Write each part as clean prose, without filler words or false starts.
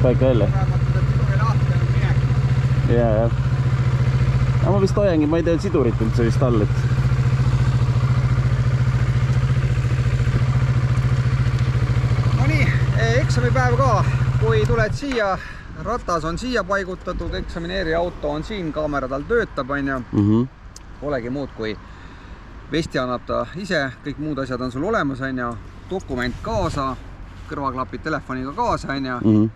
Päike välja. Jaa. Ma vist hoiangi, ma ei tea sidurit üldse vist all, et... No nii, eksamipäev ka, kui tuled siia, ratas on siia paigutatud, eksamineerija auto on siin, kaamera tal töötab, on. Polegi muud kui vesti annab ta ise, kõik muud asjad on sul olemas, on. Dokument kaasa, kõrvaklapid telefoniga kaasa, on.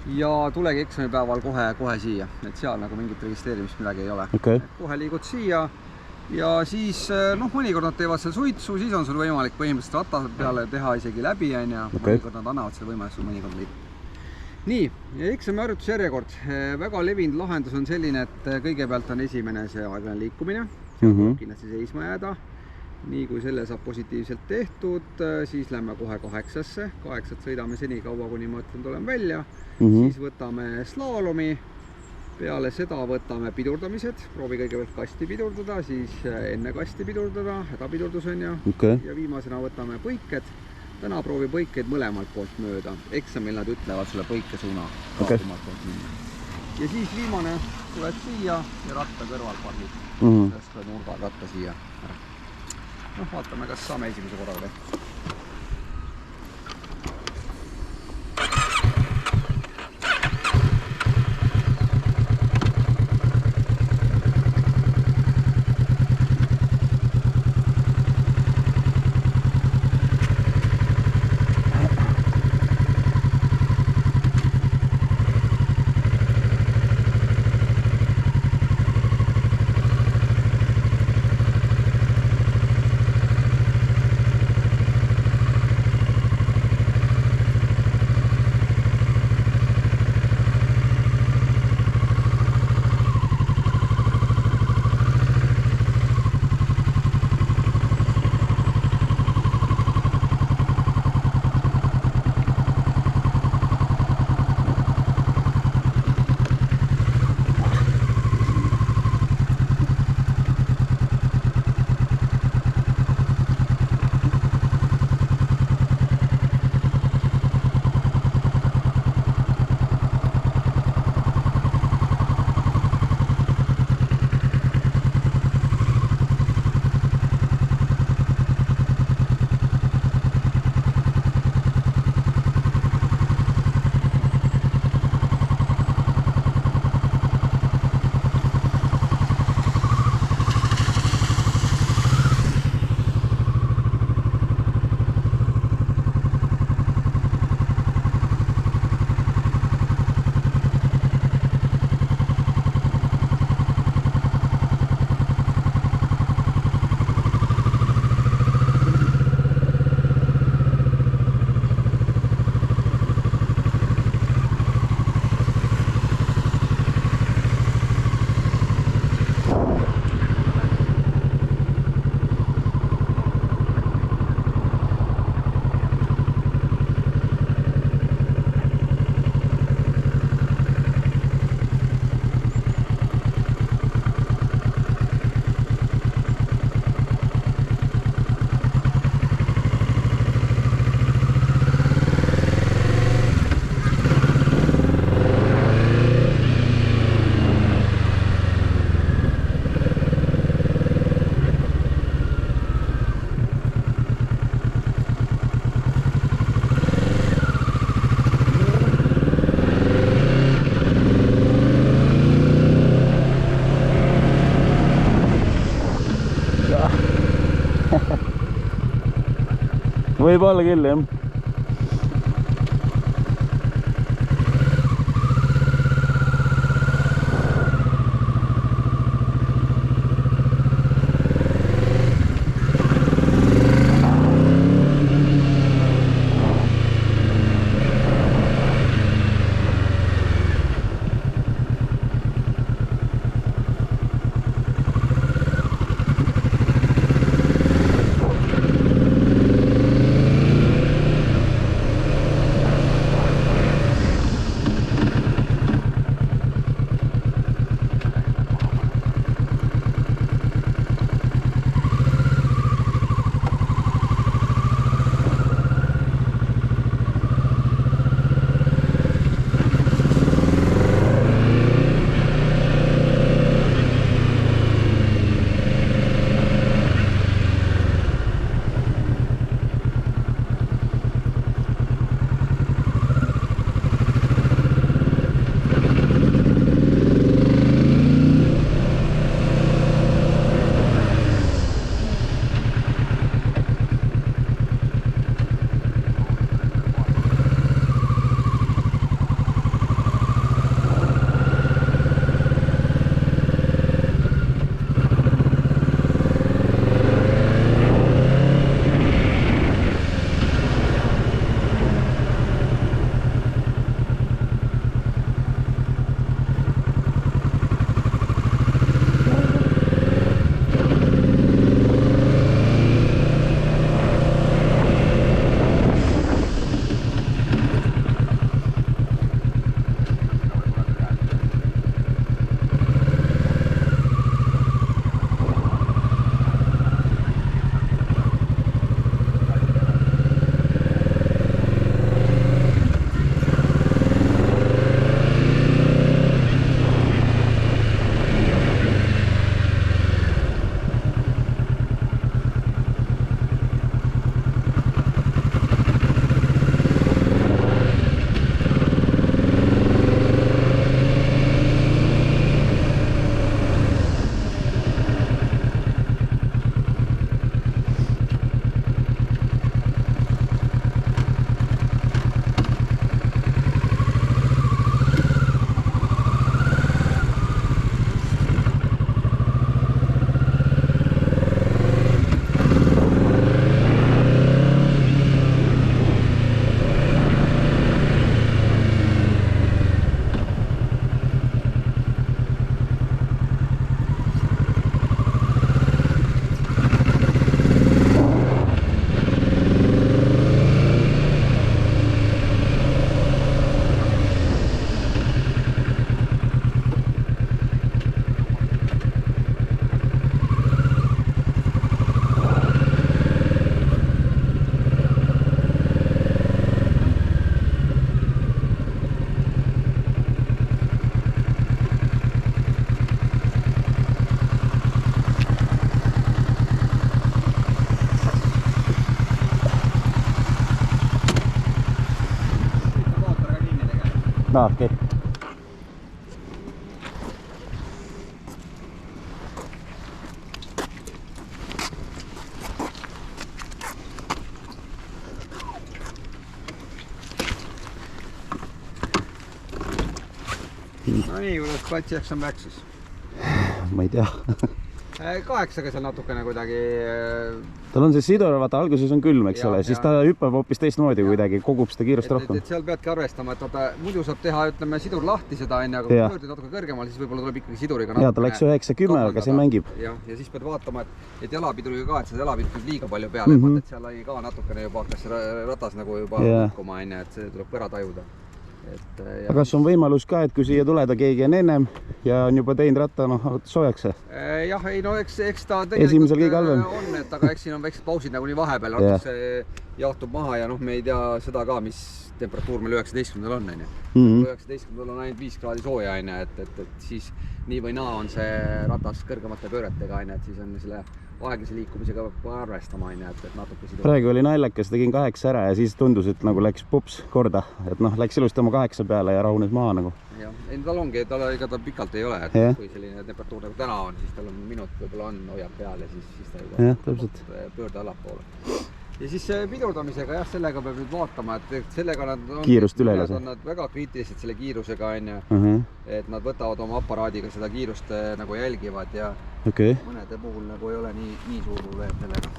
Ja tulegi eksamipäeval kohe siia, et seal nagu mingit registreerimist midagi ei ole. Kohe liigud siia ja siis mõnikord nad teevad seal suitsu, siis on sul võimalik põhimõtteliselt ratta peale teha isegi läbi, on. Mõnikord nad annavad selle võimalust, mõnikord liib. Nii, eksami harjutusjärjekord. Väga levinud lahendus on selline, et kõigepealt on esimene see aeglane liikumine, kindlasti seisma jääda. Nii kui selle saab positiivselt tehtud, siis lähme kohe 8-sse. 8 sõidame seni kaua, kuni ma ütlen, tulen välja. Siis võtame slaalomi. Peale seda võtame pidurdamised. Proovi kõigepealt kasti pidurdada, siis enne kasti pidurdada, hädapidurdus on ja viimasena võtame põiked. Täna proovi põikeid mõlemalt poolt mööda. Eksamil nad ütlevad sulle põike suuna. Ja siis viimane tuled siia ja ratta kõrval pargid. Sellest tuleb nurgal ratta siia ära. Vaatame, kas saame esimese korraga tehtud. Võib olla küll, jah. okei. No nii, kuidas platsi eksam läks siis? Ma ei tea. 8-ga seal natukene kuidagi... Tal on see sidur, vaata alguses on külm, eks Ja, ole, siis ja. ta hüppab hoopis teistmoodi kuidagi, kogub seda kiirust rohkem. Et seal peadki arvestama, et vaata, muidu saab teha, ütleme, sidur lahti seda enne, aga Ja. kui pöördid natuke kõrgemal, siis võib-olla tuleb ikkagi siduriga Ja, ta läks 9-10, aga see mängib. Ja siis pead vaatama, et jalapiduriga ka, et seda jalapiduriga liiga palju peale, et seal oli ka natukene juba hakkas ratas nagu juba lõkkuma, et see tuleb ka ära tajuda. Aga kas on võimalus ka, et kui siia tuleda keegi on ennem ja on juba teinud ratta, noh, soojaks? Jah, ei no eks ta esimesel kõige halvem on, et aga eks siin on väiksed pausid nagu nii vahepeal, ratas jahtub maha ja noh, me ei tea seda ka, mis temperatuur meil 19-ndal on, 19-ndal on ainult 5 kraadi sooja, et siis nii või naa on see ratas kõrgemate pööretega, et siis on selle aeglase liikumisega arvestama, et natuke sidu. Praegu oli naljakas, tegin 8 ära ja siis tundus, et nagu läks pups korda, et noh, läks ilusti oma 8 peale ja rahunes maha nagu. Jah, ei tal ongi, ega ta pikalt ei ole, et kui selline temperatuur nagu täna on, siis tal on minut võib-olla on, hoiab peal ja siis ta juba pöörda allapoole. Ja siis pidurdamisega, jah, sellega peab nüüd vaatama, et sellega nad on, kiirust üle lase. On nad väga kriitilised selle kiirusega, et nad võtavad oma aparaadiga seda kiirust nagu jälgivad ja mõnede puhul nagu ei ole nii suur probleem sellega.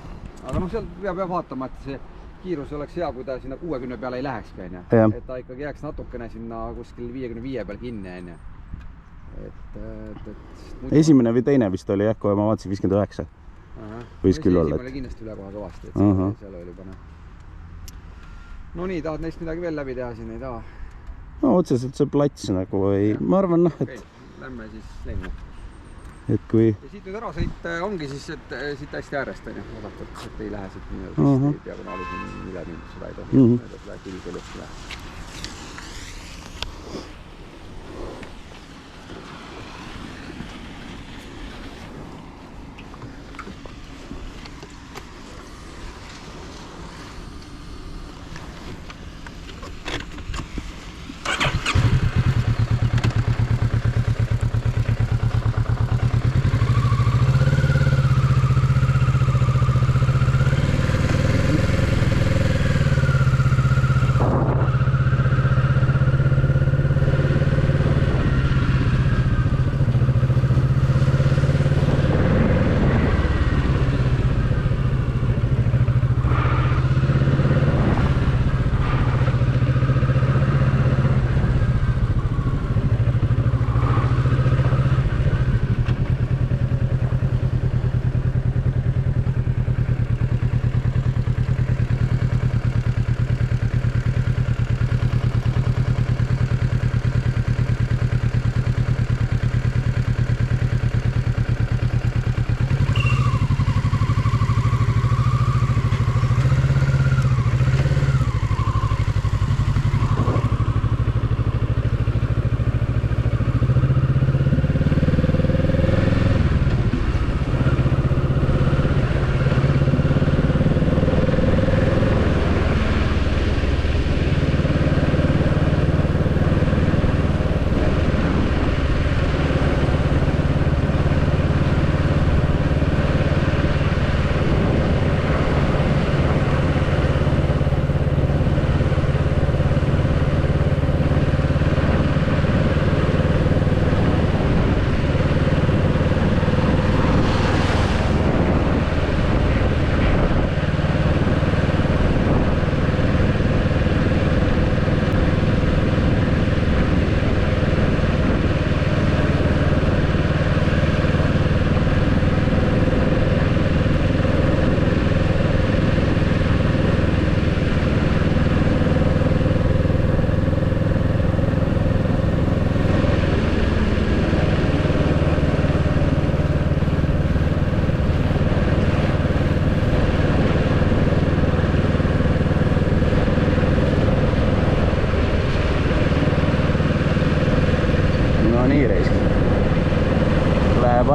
Aga noh, seal peab vaatama, et see kiirus oleks hea, kui ta sinna 60 peale ei lähekski, et ta ikkagi jääks natukene sinna kuskil 55 peal kinni. Esimene või teine vist oli jah, kui ma vaatasin 59. Võis küll olla. Esimene kindlasti üle koha kõvasti, et seal oli juba näha. No nii, tahad neist midagi veel läbi teha siin, ei taha? No otseselt see plats nagu ei, ma arvan noh, et... Lähme siis lennu. Et kui... Ja siit nüüd ära sõit ongi siis, et siit hästi äärest on ju, vaadatud, et ei lähe siit nii diagonaali siin üle mind, seda ei tohi, et läheb külgelt üle.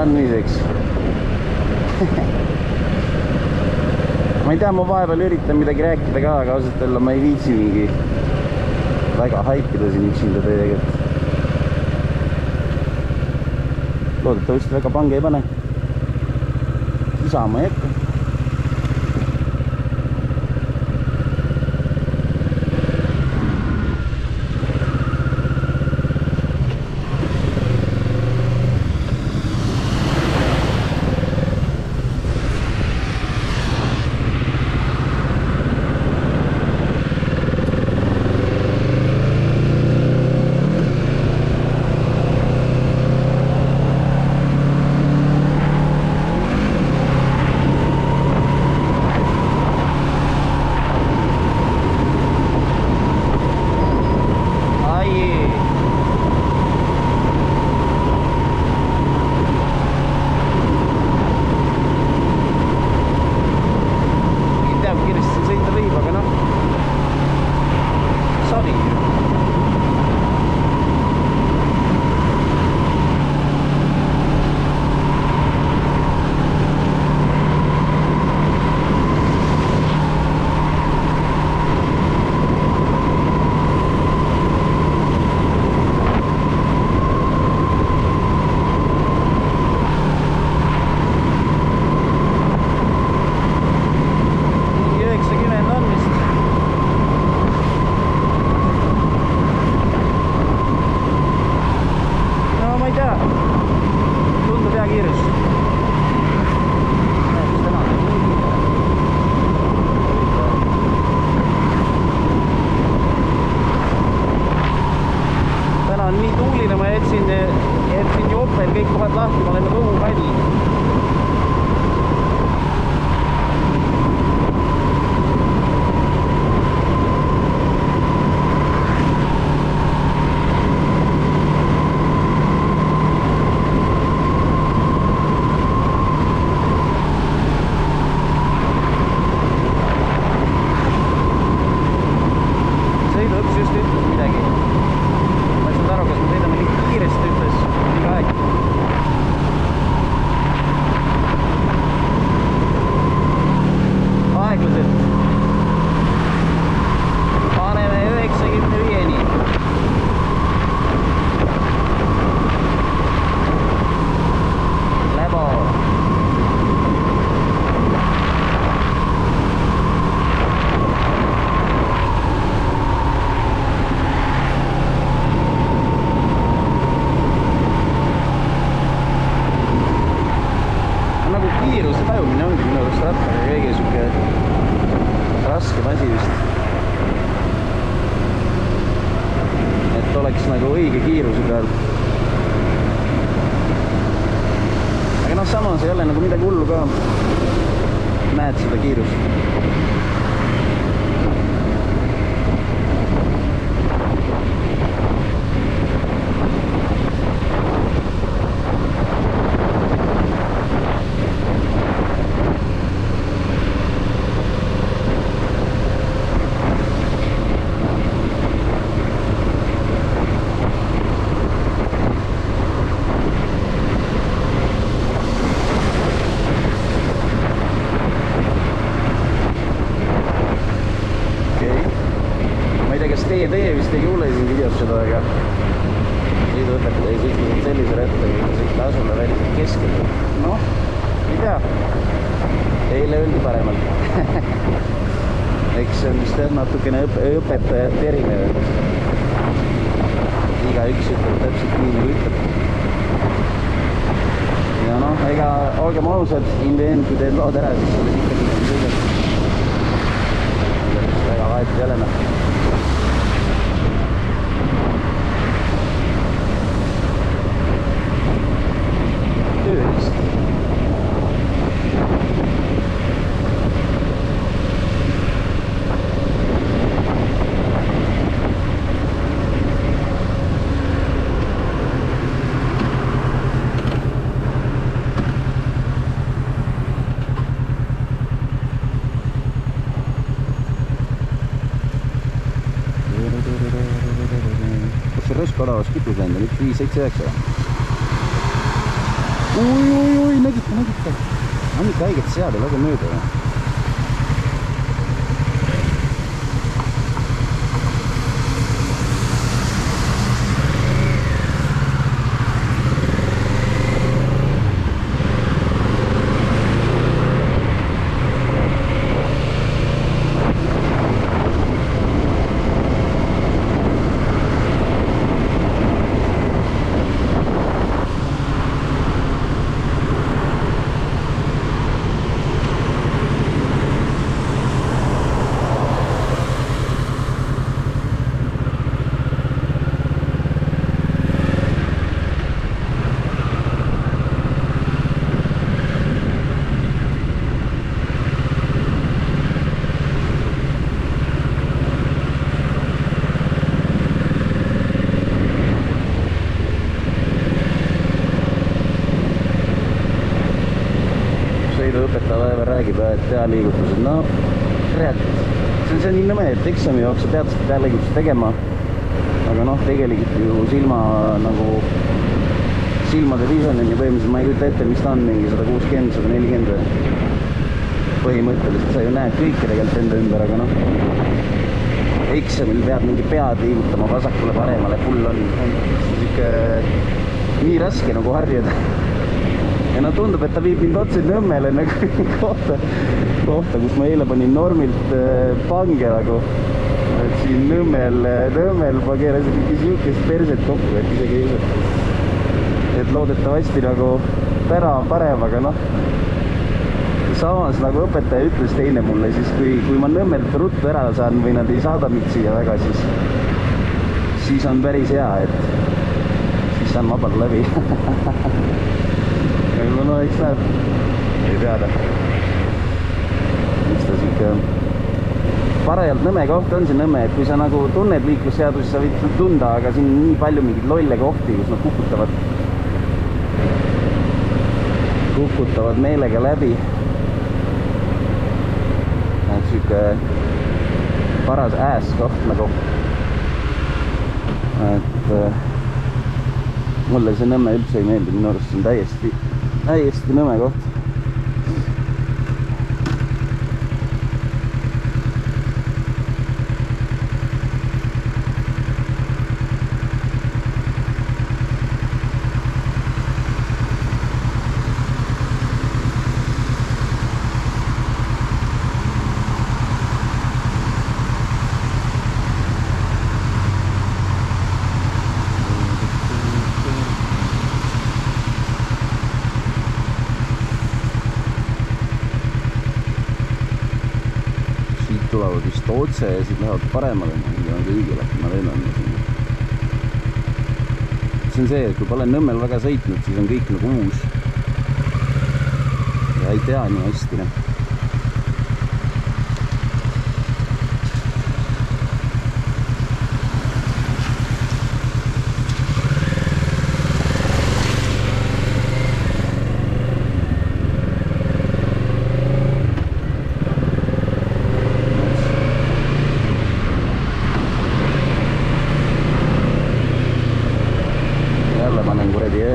vanniseks. Ma ei tea, ma vahepeal üritan midagi rääkida ka, aga ausalt öelda ma ei viitsi mingi. väga haipida siin üksinda tegelikult. Loodetavasti väga pange ei pane. Kisama ei jäkka. Samas ei ole nagu midagi hullu ka. Näed seda kiirust. Teie vist ei kuule siin videos seda, aga sõiduõpetajad ei sõitnud sellise rettaga, sõita asule väliselt keskelt. Noh, ei tea. Eile öeldi paremalt. Eks see on vist natukene õpetajad erinevad. Iga üks ütleb täpselt nii nagu ütleb. Ja noh, ega olgem ausad, in the end, kui teed lood ära, siis oled ikka nii sõidad. Väga vahet ei ole. Odavas kütus läinud on 1,579. Oi, nägite. On ikka haiget sead ja lase mööda. et pealiigutused, no reaalselt, see on nii nõme, et eksami jaoks sa pead seda pealiigutust tegema, aga noh, tegelikult ju silmade visionini põhimõtteliselt ma ei kujuta ette, mis ta on, mingi 160, 140 põhimõtteliselt, sa ju näed kõike tegelikult enda ümber, aga noh, eksamil pead mingi pead liigutama vasakule paremale, pull on siuke nii raske nagu harjuda. Ja no tundub, et ta viib mind otseid Nõmmele nagu kohta, kus ma eile panin normilt pange nagu. Et siin Nõmmel ma keerasin mingi siukest perset kokku, et isegi ei usu. Et loodetavasti nagu täna on parem, aga noh. Samas nagu õpetaja ütles teine mulle, siis kui ma Nõmmelt ruttu ära saan või nad ei saada mind siia väga, siis on päris hea, et siis saan vabalt läbi. Aga no eks näeb, ei teada. Miks ta siuke parajalt Nõmme koht on see Nõmme, et kui sa nagu tunned liiklusseadusi, sa võid tunda, aga siin on nii palju mingeid lolle kohti, kus nad kukutavad meelega läbi. Siuke paras koht nagu, et mulle see Nõmme üldse ei meeldi, minu arust see on täiesti Nõmme koht. Tulevad vist otse ja siis lähevad paremale, ja on kõigile, ma lennan sinna. See on see, et kui pole Nõmmel väga sõitnud, siis on kõik nagu uus. Ja ei tea nii hästi.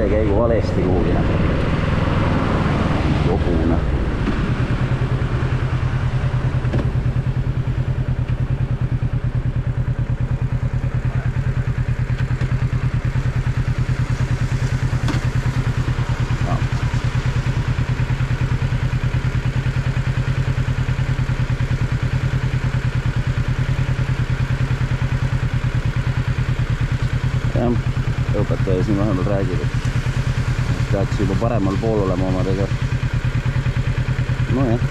Käigu valesti kuhugina. Joguna. Jah, õpetaja siin vähemalt räägib, et peaks juba paremal pool olema omadega. No jah,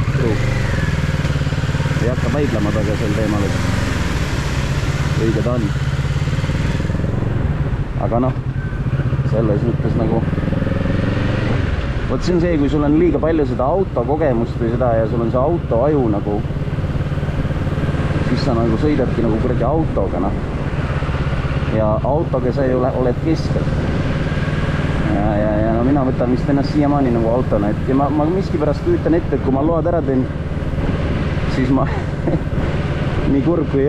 ei hakka vaidlema taga sel teemal, et õige ta on. Aga noh, selles mõttes nagu vot see on see, kui sul on liiga palju seda autokogemust või seda ja sul on see autoaju nagu, siis sa nagu sõidadki nagu kuradi autoga, noh. Ja autoga sa ju oled keskel. Ja no mina võtan vist ennast siiamaani nagu autona, et ja ma miskipärast kujutan ette, et kui ma load ära teen, siis ma nii kurb kui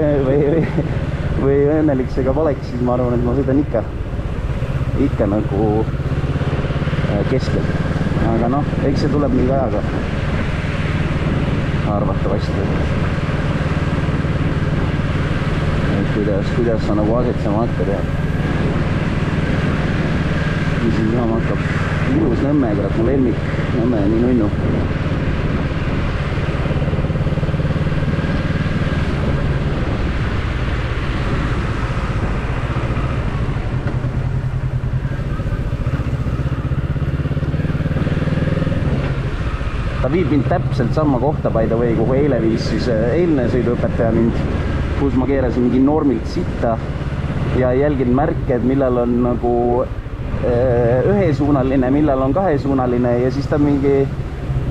või õnnelik see ka poleks, siis ma arvan, et ma sõidan ikka nagu keskelt. Aga noh, eks see tuleb mingi ajaga arvatavasti. Et kuidas sa nagu asetsema hakkad ja siin saama hakkab ilus Nõmme, kurat mu lemmik, Nõmme nii nunnu. Ta viib mind täpselt sama kohta by the way, kuhu eile viis siis eilne sõiduõpetaja mind, kus ma keerasin mingi normilt sitta ja jälgin märke, et millal on nagu ühesuunaline, millal on kahesuunaline ja siis ta mingi,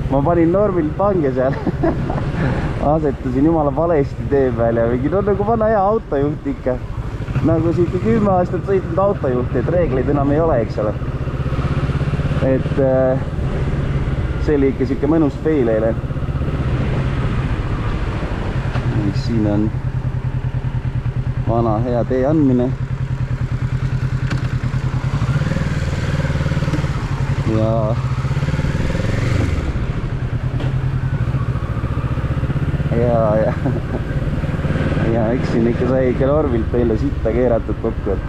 ma panin normilt pange seal asetasin jumala valesti tee peal ja mingi, no nagu vana hea autojuht ikka, nagu siuke 10 aastat sõitnud autojuht, et reegleid enam ei ole, eks ole, et see oli ikka siuke mõnus fail eile siin on vana hea tee andmine. Ja eks siin ikka sai ikka Norvilt meile sitta keeratud kokku, et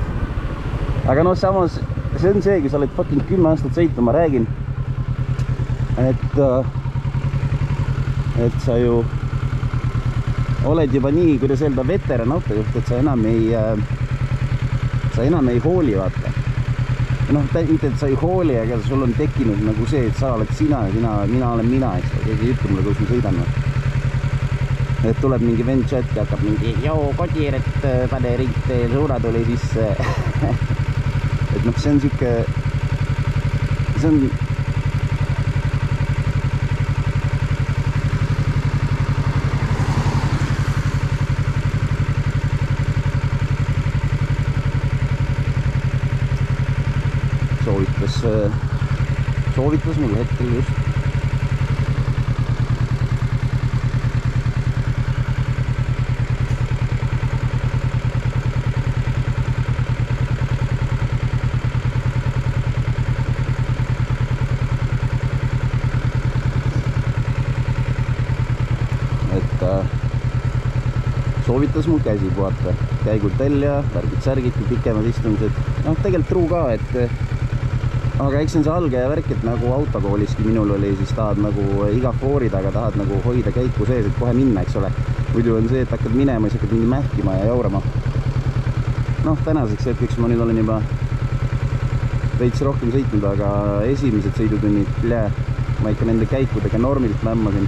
aga noh, samas see on see, kui sa oled fucking 10 aastat sõitnud, ma räägin, et sa ju oled juba nii, kuidas öelda, veteran autojuht, et sa enam ei hooli, vaata. Noh, mitte, et sa ei hooli, aga sul on tekkinud nagu see, et sa oled sina ja mina olen mina, eks. Keegi ei ütle mulle, kus ma sõidan. Et tuleb mingi vend chat ja hakkab mingi joo, Kodiret, pane ringt suunatuli sisse. Et noh, see on siuke, see on soovitas mulle hetkel just. Soovitas mul käsi puhata, käigud välja, värgid-särgid, pikemad istumised. Noh, tegelikult truu ka, et aga eks see on see alge ja värk, et nagu autokooliski minul oli, siis tahad nagu iga foori taga tahad nagu hoida käiku sees, et kohe minna, eks ole. Muidu on see, et hakkad minema, siis hakkad mingi mähkima ja jaurama. Noh, tänaseks hetkeks ma nüüd olen juba veits rohkem sõitnud, aga esimesed sõidutunnid, ma ikka nende käikudega Normilt mämmasin.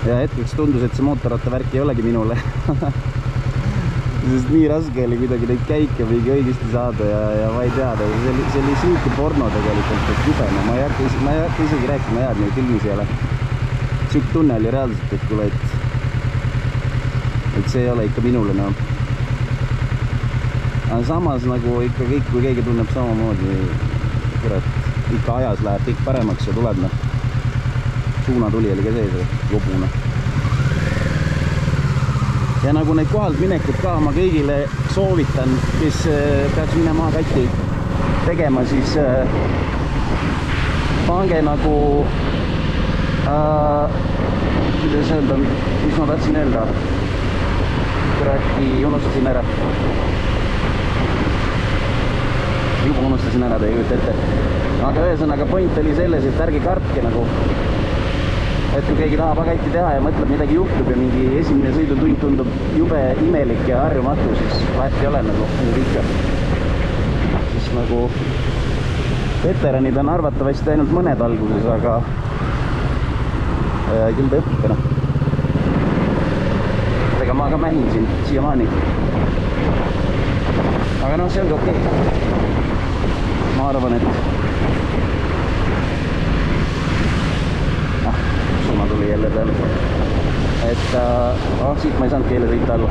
Ja hetkeks tundus, et see mootorratta värk ei olegi minule. Sest nii raske oli kuidagi neid käike mingi õigesti saada ja ma ei tea, see oli siuke porno tegelikult, et jubene. Ma ei hakka isegi rääkima head, neid filmis ei ole. Siuke tunne oli reaalselt, et kuule, et see ei ole ikka minule, no. Aga samas nagu ikka kõik, kui keegi tunneb samamoodi, kurat, ikka ajas läheb kõik paremaks ja tuleb, noh. Suunatuli oli ka sees, lobune. Ja nagu neid kohalt minekut ka ma kõigile soovitan, kes peaks minema katti tegema, siis pange nagu kuidas öelda, mis ma tahtsin öelda, kuradi unustasin ära. Juba unustasin ära, te ei kujuta ette. Aga ühesõnaga point oli selles, et ärge kartke nagu, et kui keegi tahab agatti teha ja mõtleb, midagi juhtub ja mingi esimene sõidutund tundub jube imelik ja harjumatu, siis vahet ei ole nagu ikka. Siis nagu veteranid on arvatavasti ainult mõned alguses, aga küll ta õpib, noh. Ega ma ka mähin siin siiamaani. Aga noh, see on ka okei. Ma arvan, et suuna tuli jälle peale. Et siit ma ei saanud keele sõita alla.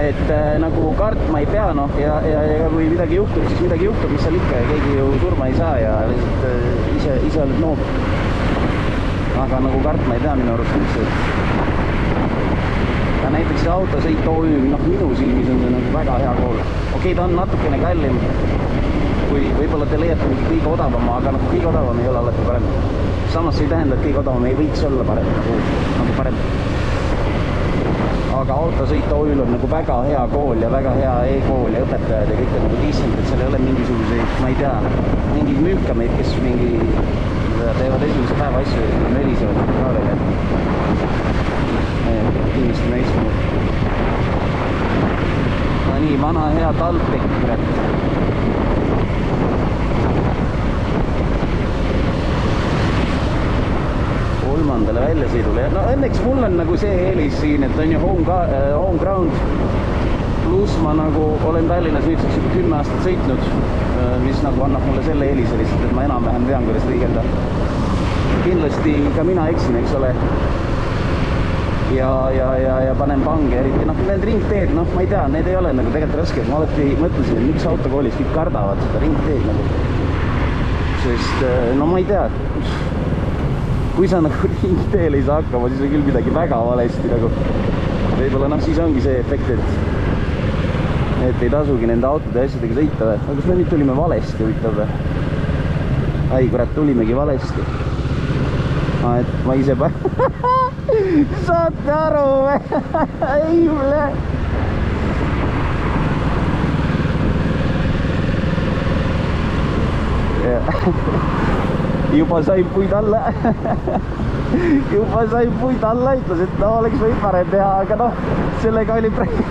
Et nagu kartma ei pea, noh, ja kui midagi juhtub, siis midagi juhtub, mis seal ikka, keegi ju surma ei saa ja lihtsalt ise oled noob. Aga nagu kartma ei pea minu arust üldse. Ja näiteks see autosõit OÜ, noh, minu silmis on see nagu väga hea kool. Okei, ta on natukene kallim, kui võib-olla te leiate mingi kõige odavama, aga noh, kõige odavam ei ole alati parem. Samas see ei tähenda, et kõige odavam ei võiks olla parem, nagu parem. Aga autosõit OÜ-l on nagu väga hea kool ja väga hea e-kool ja õpetajad ja kõik on nagu decent, et seal ei ole mingisuguseid, ma ei tea, mingeid müükameid, kes mingi teevad esimese päeva asju ja mölisevad ka veel. Kindlasti meistanud. No nii, vana hea talpik, kurat. Kolmandale väljasõidule. No õnneks mul on nagu see eelis siin, et on ju home ground. Pluss ma nagu olen Tallinnas nüüdseks juba 10 aastat sõitnud, mis nagu annab mulle selle eelise lihtsalt, et ma enam-vähem tean, kuidas liigelda. Kindlasti ka mina eksin, eks ole. Ja panen pange eriti, noh, need ringteed, noh, ma ei tea, need ei ole nagu tegelikult rasked. Ma alati mõtlesin, et miks autokoolis kõik kardavad seda ringteed nagu. Sest, no ma ei tea, kui sa nagu ringteel ei saa hakkama, siis on küll midagi väga valesti nagu. Võib-olla noh, siis ongi see efekt, et ei tasugi nende autode ja asjadega sõita või. Aga kas me nüüd tulime valesti, huvitav või? Ai, kurat, tulimegi valesti. Et ma ise saate aru või? Ei ole. Juba sai puid alla. Juba sai puid alla, ütles, et no oleks võid parem teha, aga noh, sellega oli praegu.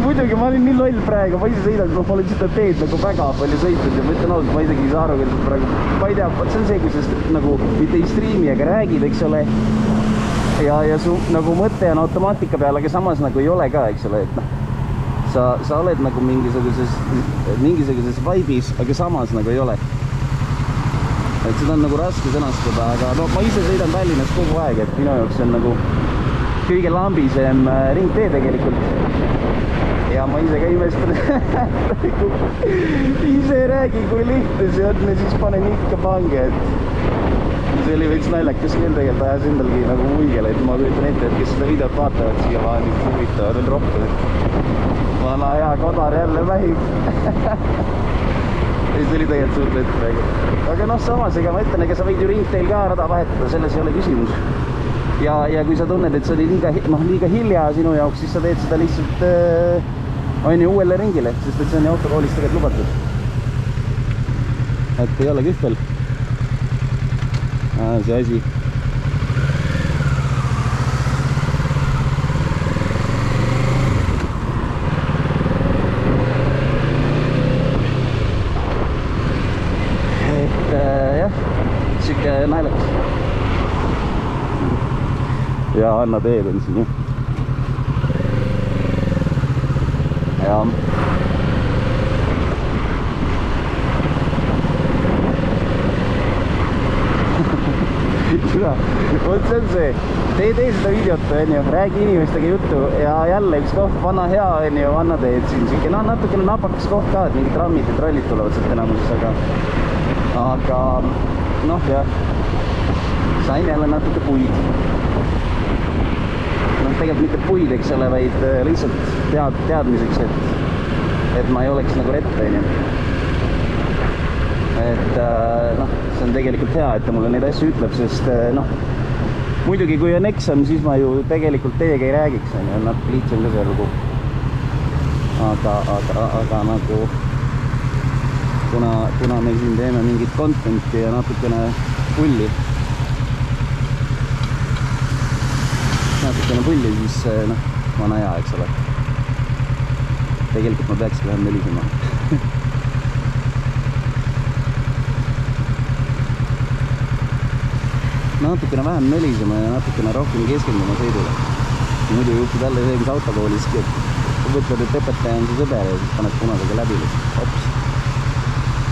Muidugi ma olin nii loll praegu, ma ise sõidan, ma olen seda teed nagu väga palju sõitnud ja ma ütlen ausalt, ma isegi ei saa aru, kuidas praegu, ma ei tea, see on see, kui sa nagu mitte ei striimi, aga räägid, eks ole. Ja su nagu mõte on automaatika peal, aga samas nagu ei ole ka, eks ole, et noh. Sa oled nagu mingisuguses vaibis, aga samas nagu ei ole. Et seda on nagu raske sõnastada, aga no ma ise sõidan Tallinnas kogu aeg, et minu jaoks on nagu kõige lambisem ringtee tegelikult. Ja ma ise ka imestan. Ise räägi, kui lihtne see on, siis panen ikka pange, et see oli veits naljakas küll tegelikult, ajas endalgi nagu huigele, et ma kujutan ette, et kes seda videot vaatavad siia maani, huvitavad veel rohkem, et vana hea kodar jälle mähib. See oli tegelikult suurt vett praegu. Aga noh, samas, ega ma ütlen, ega sa võid ju ringteel ka rada vahetada, selles ei ole küsimus. Ja kui sa tunned, et see oli liiga hilja sinu jaoks, siis sa teed seda lihtsalt on ju uuele ringile, sest et see on ju autokoolis tegelikult lubatud. Et ei ole kühvel. See asi. Siuke naljakas. Ja Anna teed on siin, jah. Ja. Vot see on see. Tee seda videot, on ju, räägi inimestega juttu ja jälle üks koht, vana hea, on ju, Anna teed siin. Siuke natukene napakas koht ka, et mingid trammid ja trollid tulevad sealt enamuses, aga noh, jah, sain jälle natuke puid. Noh, tegelikult mitte puid, eks ole, vaid lihtsalt teadmiseks, et ma ei oleks nagu rett, on ju. Et noh, see on tegelikult hea, et ta mulle neid asju ütleb, sest noh, muidugi kui on eksam, siis ma ju tegelikult teiega ei räägiks, on ju, natuke lihtsam ka see lugu. Aga nagu kuna me siin teeme mingit contenti ja natukene pulli, siis noh, vana hea, eks ole. Tegelikult ma peakski vähem mölisema. Natukene vähem mölisema ja natukene rohkem keskenduma sõidule. Muidu juhtub jälle see, mis autokooliski, et võtled, et õpetaja on see sõber ja siis paned punasega läbi lihtsalt. Hops.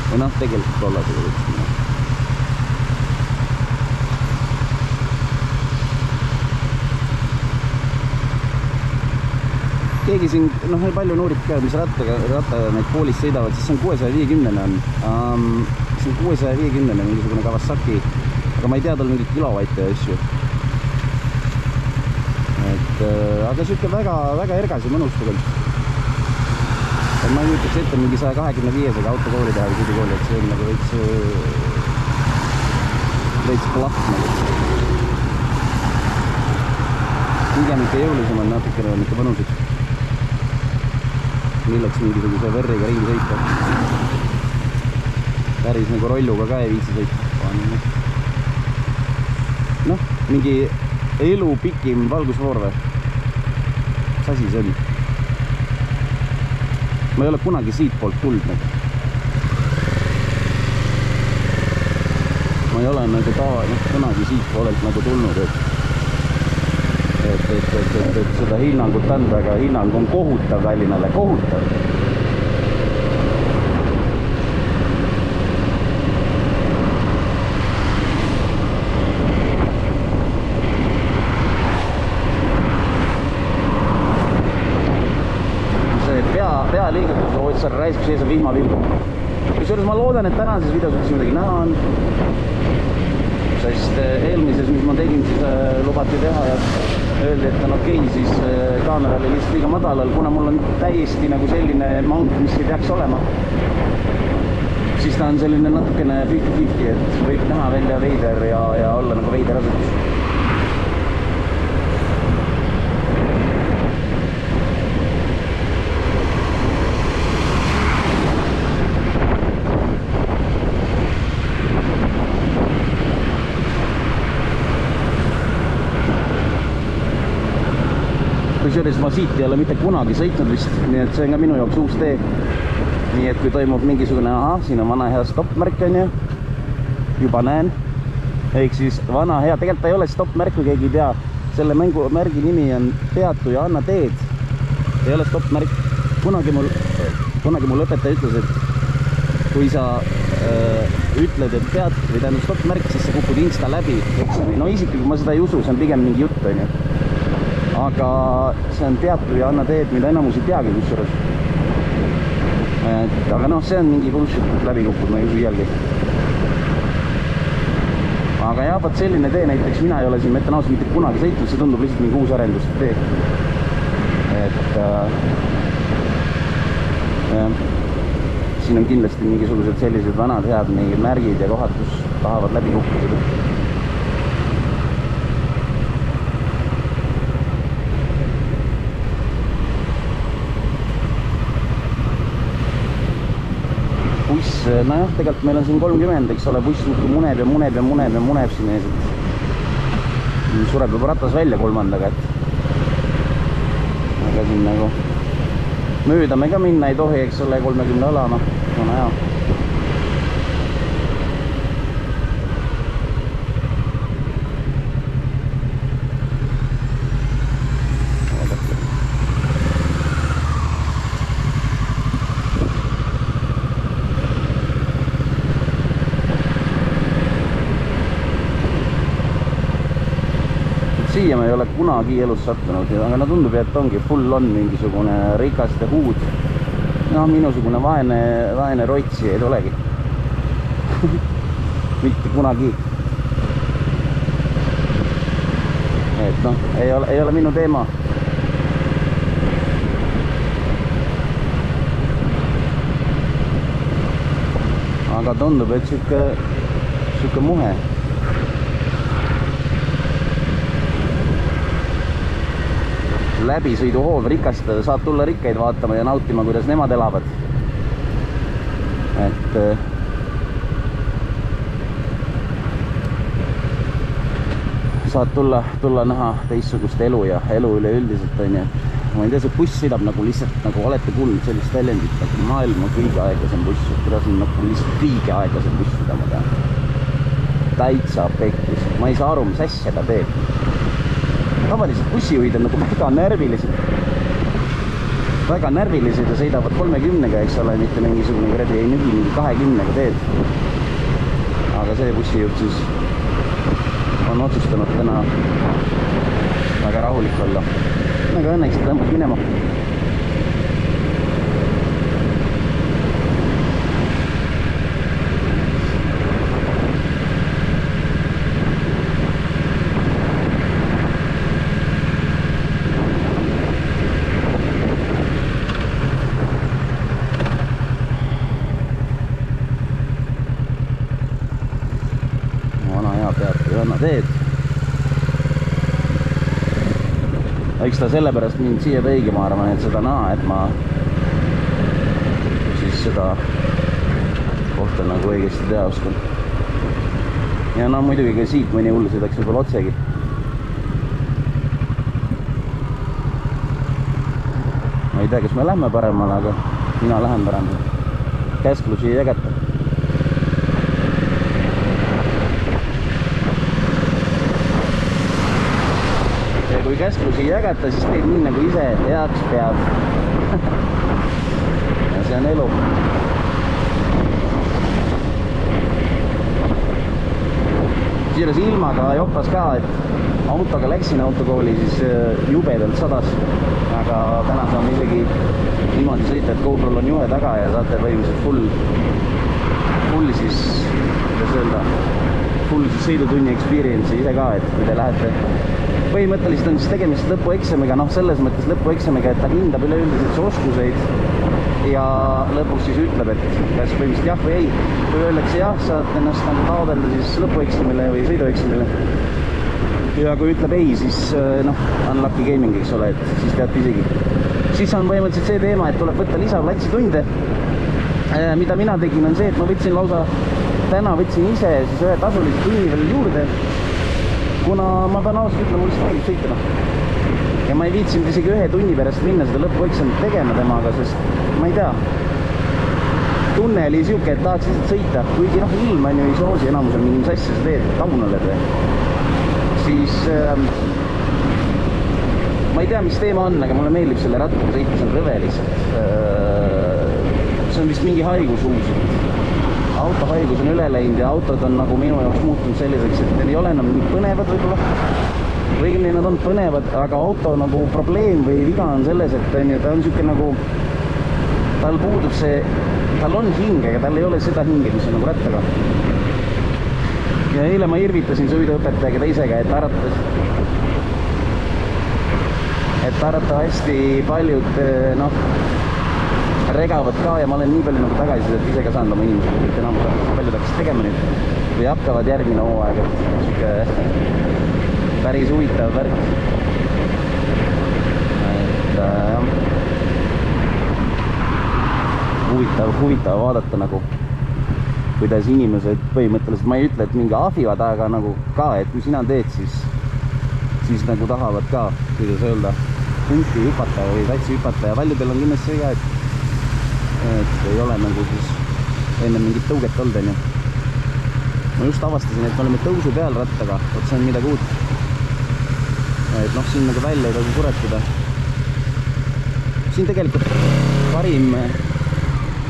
Või noh, tegelikult kollasega võtsin. Keegi siin, noh, ei palju nuurid ka, mis rattaga need koolis sõidavad, siis see on 650 on. See on 650 mingisugune Kawasaki, aga ma ei tea tal mingit kilovatte ja asju. Aga siuke väga ergas ja mõnus tegelikult. Ma ei ütleks ette mingi 125-sega autokooli teha või sõidukooli, et see on nagu veits plahk nagu. Pigem ikka jõulisem on natukene on ikka mõnusaks. Milleks mingisuguse võrriga ringi sõita. Päris nagu rolluga ka ei viitsi sõita. Noh, mingi elu pikim valgusfoor või? Mis asi see on? Ma ei ole kunagi siit poolt tuld nagu. Ma ei ole nagu kunagi siit poolelt nagu tulnud, et seda hinnangut anda, aga hinnang on kohutav Tallinnale, kohutav. Pealiigutus Otsar raisk sees on vihmavilgu. Kusjuures ma loodan, et tänases videos üldse midagi näha on. sest eelmises, mis ma tegin, siis lubati teha ja öeldi, et on okei, siis kaamera oli lihtsalt liiga madalal, kuna mul on täiesti nagu selline mount, mis ei peaks olema, siis ta on selline natukene 50-50, et võib näha välja veider ja olla nagu veider asutus. Kusjuures ma siit ei ole mitte kunagi sõitnud vist, nii et see on ka minu jaoks uus tee. Nii et kui toimub mingisugune, siin on vana hea stopp-märk on ju, juba näen. Ehk siis vana hea, tegelikult ta ei ole stopp-märk, kui keegi ei tea. Selle märgi nimi on peatu ja anna teed. Ei ole stopp-märk. Kunagi mul õpetaja ütles, et kui sa ütled, et pead või tähendab stopp-märk, siis sa kukud insta läbi. No isiklikult ma seda ei usu, see on pigem mingi jutt on ju. Aga see on peatu ja anna teed, mida enamus ei teagi kusjuures. Aga noh, see on mingi bullshit läbi kukkud, ma ei usu jälgi. Aga jah, vaat selline tee näiteks mina ei ole siin Metanaos mitte kunagi sõitnud, see tundub lihtsalt mingi uus arendust tee. Et siin on kindlasti mingisugused sellised vanad head mingid märgid ja kohad, kus tahavad läbi kukkuda. Nojah, tegelikult meil on siin 30, eks ole, buss muneb siin ees, et sureb juba ratas välja kolmandaga, et aga siin nagu mööda me ka minna ei tohi, eks ole, 30 alama, no hea. Siia ma ei ole kunagi elus sattunud, aga no tundub, et ongi full on mingisugune rikaste huud. No minusugune vaene rotsi ei tulegi. Mitte kunagi. Et noh, ei ole minu teema. Aga tundub, et siuke muhe. Läbisõiduhoov rikastada, saad tulla rikkaid vaatama ja nautima, kuidas nemad elavad. Et saad tulla näha teistsugust elu ja elu üleüldiselt on ju. Ma ei tea, see buss sõidab nagu lihtsalt, nagu olete kuulnud sellist väljendit, nagu maailma kõige aeglasem buss, kuidas on nagu lihtsalt kõige aeglasem buss, mida ma tean. Täitsa pekkis. Ma ei saa aru, mis asja ta teeb. Tavaliselt bussijuhid on nagu väga närvilised ja sõidavad 30-ga, eks ole, mitte mingisugune kredi ei nügi mingi 20-ga teed. Aga see bussijuht siis on otsustanud täna väga rahulik olla. Aga õnneks ta tõmbab minema. Teed. Eks ta sellepärast mind siia tõigi, ma arvan, et seda näha, et ma siis seda kohta nagu õigesti teha oskan. Ja no muidugi ka siit mõni hull sõidaks võib-olla otsegi. Ma ei tea, kas me lähme paremale, aga mina lähen paremale. Käsklusi ei jägata. Kui käsklusi ei jägata, siis teed nii nagu ise heaks pead. Ja see on elu. Siires ilmaga jopas ka, et autoga läksin autokooli, siis jubedalt sadas. Aga täna saame isegi niimoodi sõita, et GoPro'l on juhe taga ja saate põhimõtteliselt full siis, kuidas öelda, full siis sõidutunni experience'i ise ka, et kui te lähete põhimõtteliselt on siis tegemist lõpueksamiga, noh selles mõttes lõpueksamiga, et ta hindab üleüldiselt su oskuseid ja lõpuks siis ütleb, et kas põhimõtteliselt jah või ei. Kui öeldakse jah, saad ennast nagu taodelda siis lõpueksamile või sõidueksamile. Ja kui ütleb ei, siis noh, unlucky gaming, eks ole, et siis tead isegi. Siis on põhimõtteliselt see teema, et tuleb võtta lisaplatsitunde. Mida mina tegin on see, et ma võtsin lausa, täna võtsin ise siis ühe tasulise tunni veel juurde, kuna ma pean ausalt ütlema, mul lihtsalt meeldib sõita. Ja ma ei viitsinud isegi ühe tunni pärast minna seda lõpueksamit tegema temaga, sest ma ei tea, tunne oli siuke, et tahaks lihtsalt sõita, kuigi noh, ilm on ju ei soosi enamusel mingi asja sa teed, taun oled või. Siis ma ei tea, mis teema on, aga mulle meeldib selle rattaga sõita, see on rõve lihtsalt. See on vist mingi haigus uus. Autohaigus on üle läinud ja autod on nagu minu jaoks muutunud selliseks, et need ei ole enam nii põnevad võib-olla. Õigemini nad on põnevad, aga auto nagu probleem või viga on selles, et ta on siuke nagu, tal puudub see, tal on hinge, aga tal ei ole seda hinge, mis on nagu rattaga. Ja eile ma irvitasin sõiduõpetajaga teisega, et arvatavasti paljud noh, regavad ka ja ma olen nii palju nagu tagasi, et ise ka saanud oma inimesed, et enam paljud hakkas tegema nüüd või hakkavad järgmine hooaeg, et siuke päris huvitav värk. Et huvitav vaadata nagu, kuidas inimesed põhimõtteliselt, ma ei ütle, et mingi ahvivad, aga nagu ka, et kui sina teed, siis nagu tahavad ka, kuidas öelda, punkti hüpata või satsi hüpata ja paljudel on kindlasti see ka, et ei ole nagu siis enne mingit tõuget olnud, on ju. Ma just avastasin, et me oleme tõusu peal rattaga, et see on midagi uut. Et noh, siin nagu välja ei tasu suretada. Siin tegelikult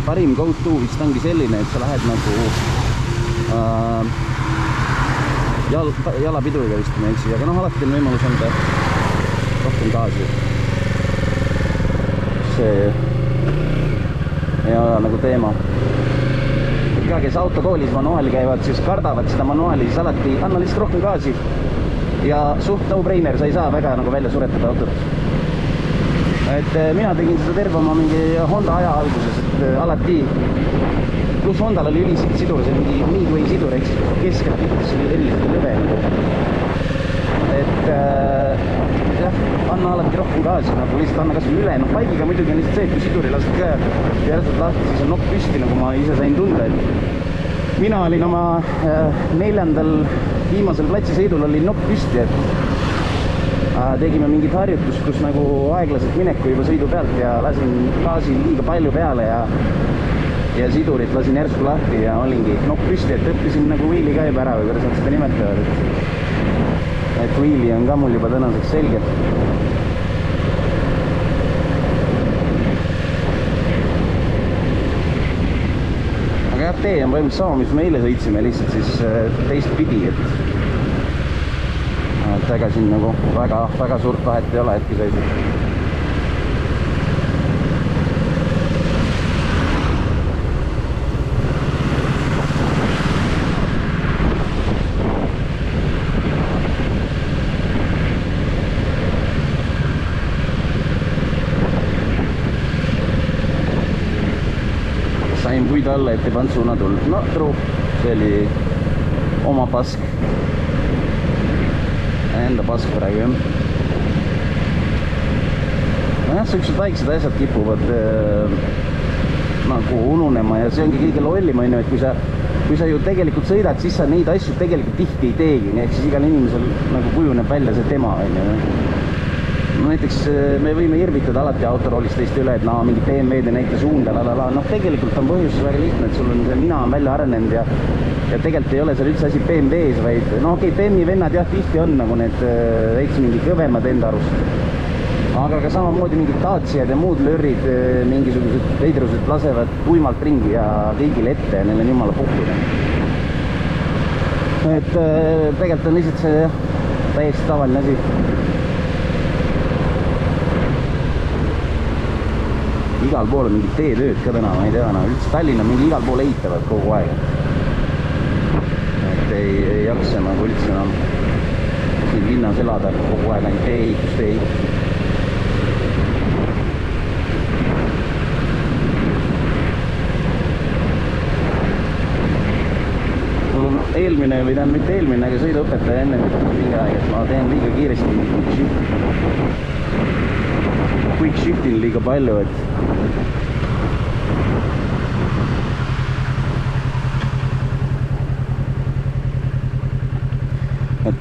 parim go-to vist ongi selline, et sa lähed nagu jalapiduriga vist, ma eksi, aga noh, alati on võimalus anda rohkem gaasi. See ja nagu teema. Ka kes autokoolis manuaali käivad, siis kardavad seda manuaali, siis alati anna lihtsalt rohkem gaasi ja suht no-brainer, sa ei saa väga nagu välja suretada autot. Et mina tegin seda terve oma mingi Honda aja alguses, et alati pluss Hondal oli ülisidur, see mingi midway sidur, eks keskelt pihtas, see oli eriliselt lõve. Et jah, anna alati rohkem gaasi, nagu lihtsalt anna kas või üle, noh baigiga muidugi on lihtsalt see, et kui siduri lased ka järsult lahti, siis on nokk püsti, nagu ma ise sain tunda, et mina olin oma 4. viimasel platsisõidul oli nokk püsti, et tegime mingit harjutust, kus nagu aeglaselt mineku juba sõidu pealt ja lasin gaasi liiga palju peale ja sidurit lasin järsku lahti ja olingi nokk püsti, et õppisin nagu wheeli ka juba ära või kuidas nad seda nimetavad, et wheeli on ka mul juba tänaseks selge. Aga jah, tee on põhimõtteliselt sama, mis me eile sõitsime, lihtsalt siis teist pidi, et ega siin nagu väga suurt vahet ei ole, hetki sõisid. Sain puid alla, et ei pannud suuna tulnud. No truu, see oli oma pask. Enda pask praegu, jah. Nojah, sellised väiksed asjad kipuvad nagu ununema ja see ongi kõige lollim, on ju, et kui sa ju tegelikult sõidad, siis sa neid asju tegelikult tihti ei teegi, nii ehk siis igal inimesel nagu kujuneb välja see tema, on ju. Näiteks me võime irvitada alati autoroolist teist üle, et mingi BMW-d ei näita suunda, noh tegelikult on põhjus väga lihtne, et sul on see mina on välja arenenud ja tegelikult ei ole seal üldse asi BMW-s, vaid no okei, BMW vennad jah, tihti on nagu need veits mingi kõvemad enda arust. Aga ka samamoodi mingid Daciad ja muud lörrid, mingisugused veidrused lasevad tuimalt ringi ja kõigile ette ja neil on jumala puhkuda. Et tegelikult on lihtsalt see täiesti tavaline asi. Igal pool on mingid teetööd ka täna, ma ei tea, üldse Tallinna mingi igal pool ehitavad kogu aeg. Et ei jaksa nagu üldse enam siin linnas elada, kogu aeg ainult ehitus. mul on eelmine või tähendab mitte eelmine, aga sõiduõpetaja enne mingi aeg, et ma teen liiga kiiresti quick shiftin liiga palju, et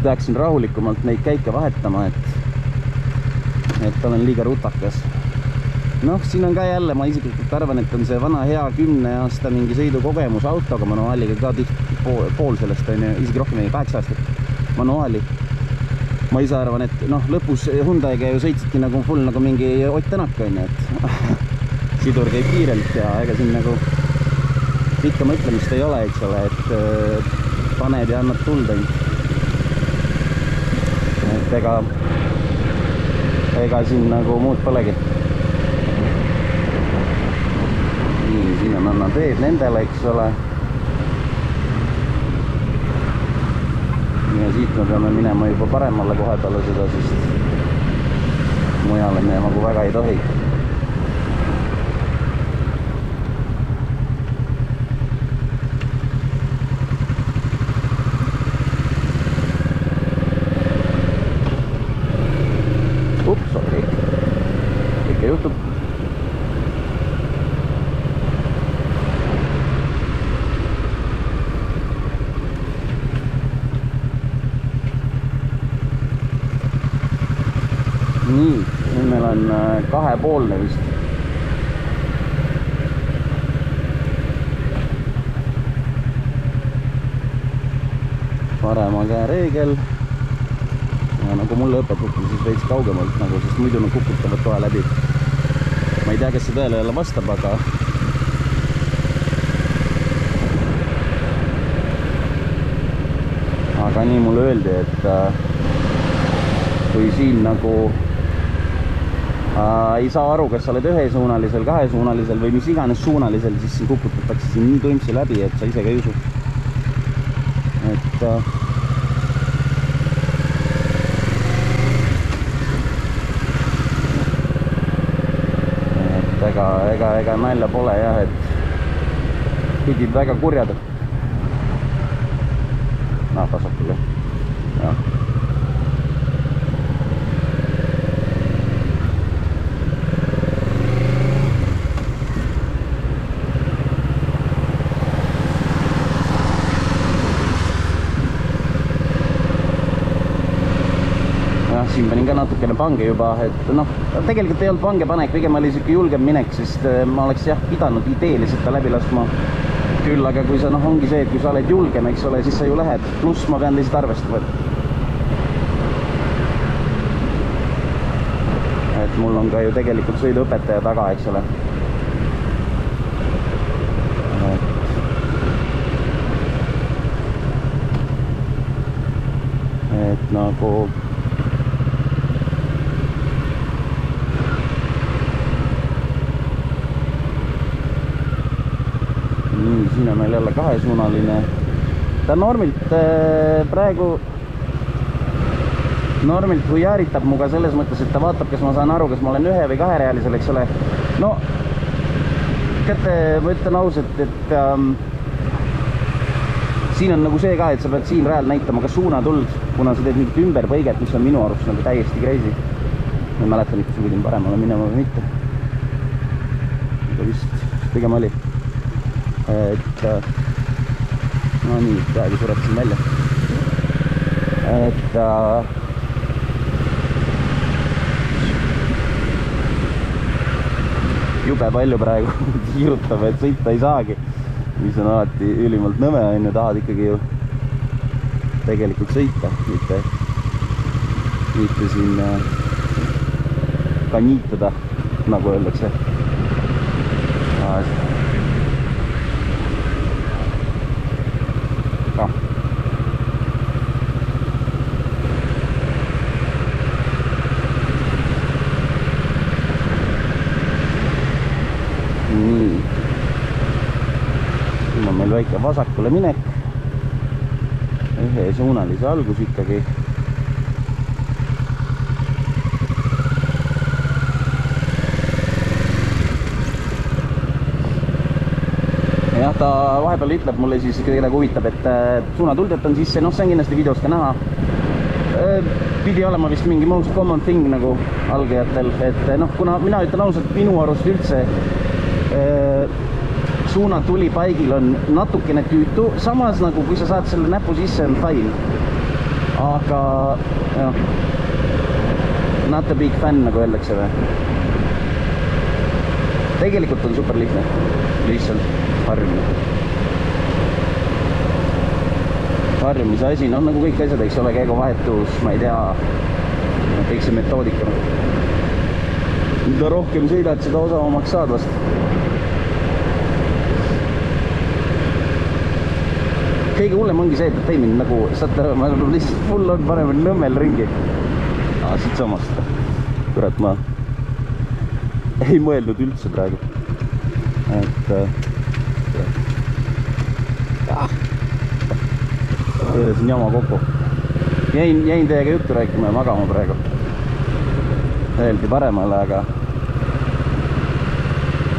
peaksin rahulikumalt neid käike vahetama, et olen liiga rutakas. Noh, siin on ka jälle, ma isiklikult arvan, et on see vana hea 10 aasta mingi sõidukogemus autoga manuaaliga ka tihti pool sellest on ju, isegi rohkem 8 aastat manuaali. Ma ise arvan, et noh, lõpus Hyundai'ga ju sõitsidki nagu full nagu mingi Ott Tänak on ju, et sidur käib kiirelt ja ega siin nagu pikka mõtlemist ei ole, eks ole, et paned ja annad tuld ainult. Et ega siin nagu muud polegi. Nii, siin on anna teed nendele, eks ole. Ja siit me peame minema juba paremale kohe peale seda, sest mujale minema kui väga ei tohi. Ups, okei. Kõike juhtub. Nii, nüüd meil on 2,5 vist. Parema käe reegel. Ja nagu mulle õpetati siis veits kaugemalt, nagu, sest muidu nad kukutavad kohe läbi. Ma ei tea, kes see tõele jälle vastab, aga nii mulle öeldi, et kui siin nagu ei saa aru, kas sa oled ühesuunalisel, kahesuunalisel või mis iganes suunalisel, siis siin kukutatakse siin nii tuimsi läbi, et sa ise ka ei usu. Et ega nalja pole jah, et pidid väga kurjad. Vasakule. Jah. Siin panin ka natukene pange juba, et noh, tegelikult ei olnud pange panek, pigem oli siuke julgem minek, sest ma oleks jah pidanud ideeliselt ta läbi laskma küll, aga kui sa noh, ongi see, et kui sa oled julgem, eks ole, siis sa ju lähed, pluss ma pean lihtsalt arvestama, et mul on ka ju tegelikult sõiduõpetaja taga, eks ole. Et nagu siin on meil jälle kahesuunaline. Ta normilt praegu kui jääritab muga selles mõttes, et ta vaatab, kas ma saan aru, kas ma olen ühe või kaherealisel, eks ole. No, kätte, ma ütlen ausalt, et siin on nagu see ka, et sa pead siin rajal näitama ka suunatuld, kuna sa teed mingit ümberpõiget, mis on minu arust nagu täiesti crazy. Ma ei mäletan, kas ma pidin paremale minema või mitte. Aga vist pigem oli. Et no nii, praegu suretasin välja, et jube palju praegu kiirutab, et sõita ei saagi, mis on alati ülimalt nõme on ju, tahad ikkagi ju tegelikult sõita, mitte siin kaniitada, nagu öeldakse. Nii, siin on meil väike vasakule minek. ühesuunalise algus ikkagi. jah, ta vahepeal ütleb mulle siis, kedagi huvitab, et suunatuld jätan sisse, noh, see on kindlasti videos ka näha. Pidi olema vist mingi most common thing nagu algajatel, et noh, kuna mina ütlen ausalt, minu arust üldse suunatuli paigil on natukene tüütu, samas nagu kui sa saad selle näpu sisse, on fine. Aga jah, not a big fan, nagu öeldakse või. Tegelikult on super lihtne, lihtsalt harjumine. Harjumise asi, noh nagu kõik asjad, eks ole, käiguvahetus, ma ei tea, kõik see metoodika. Mida rohkem sõidad, seda osavamaks saad vast. Kõige hullem ongi see, et ei mind nagu, saate aru, ma lihtsalt full on paneme Nõmmel ringi. Siit samast. Kurat, ma ei mõelnud üldse praegu. Et siin jama kokku. Jäin teiega juttu rääkima ja magama praegu. Öeldi paremale, aga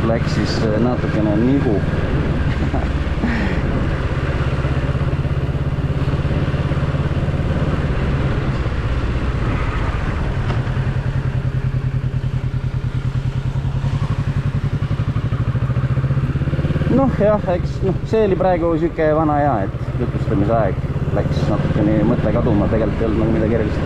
läks siis natukene nihu. Noh jah, eks see oli praegu siuke vana hea, et jutustamise aeg läks natukene mõte kaduma, tegelikult ei olnud nagu midagi erilist.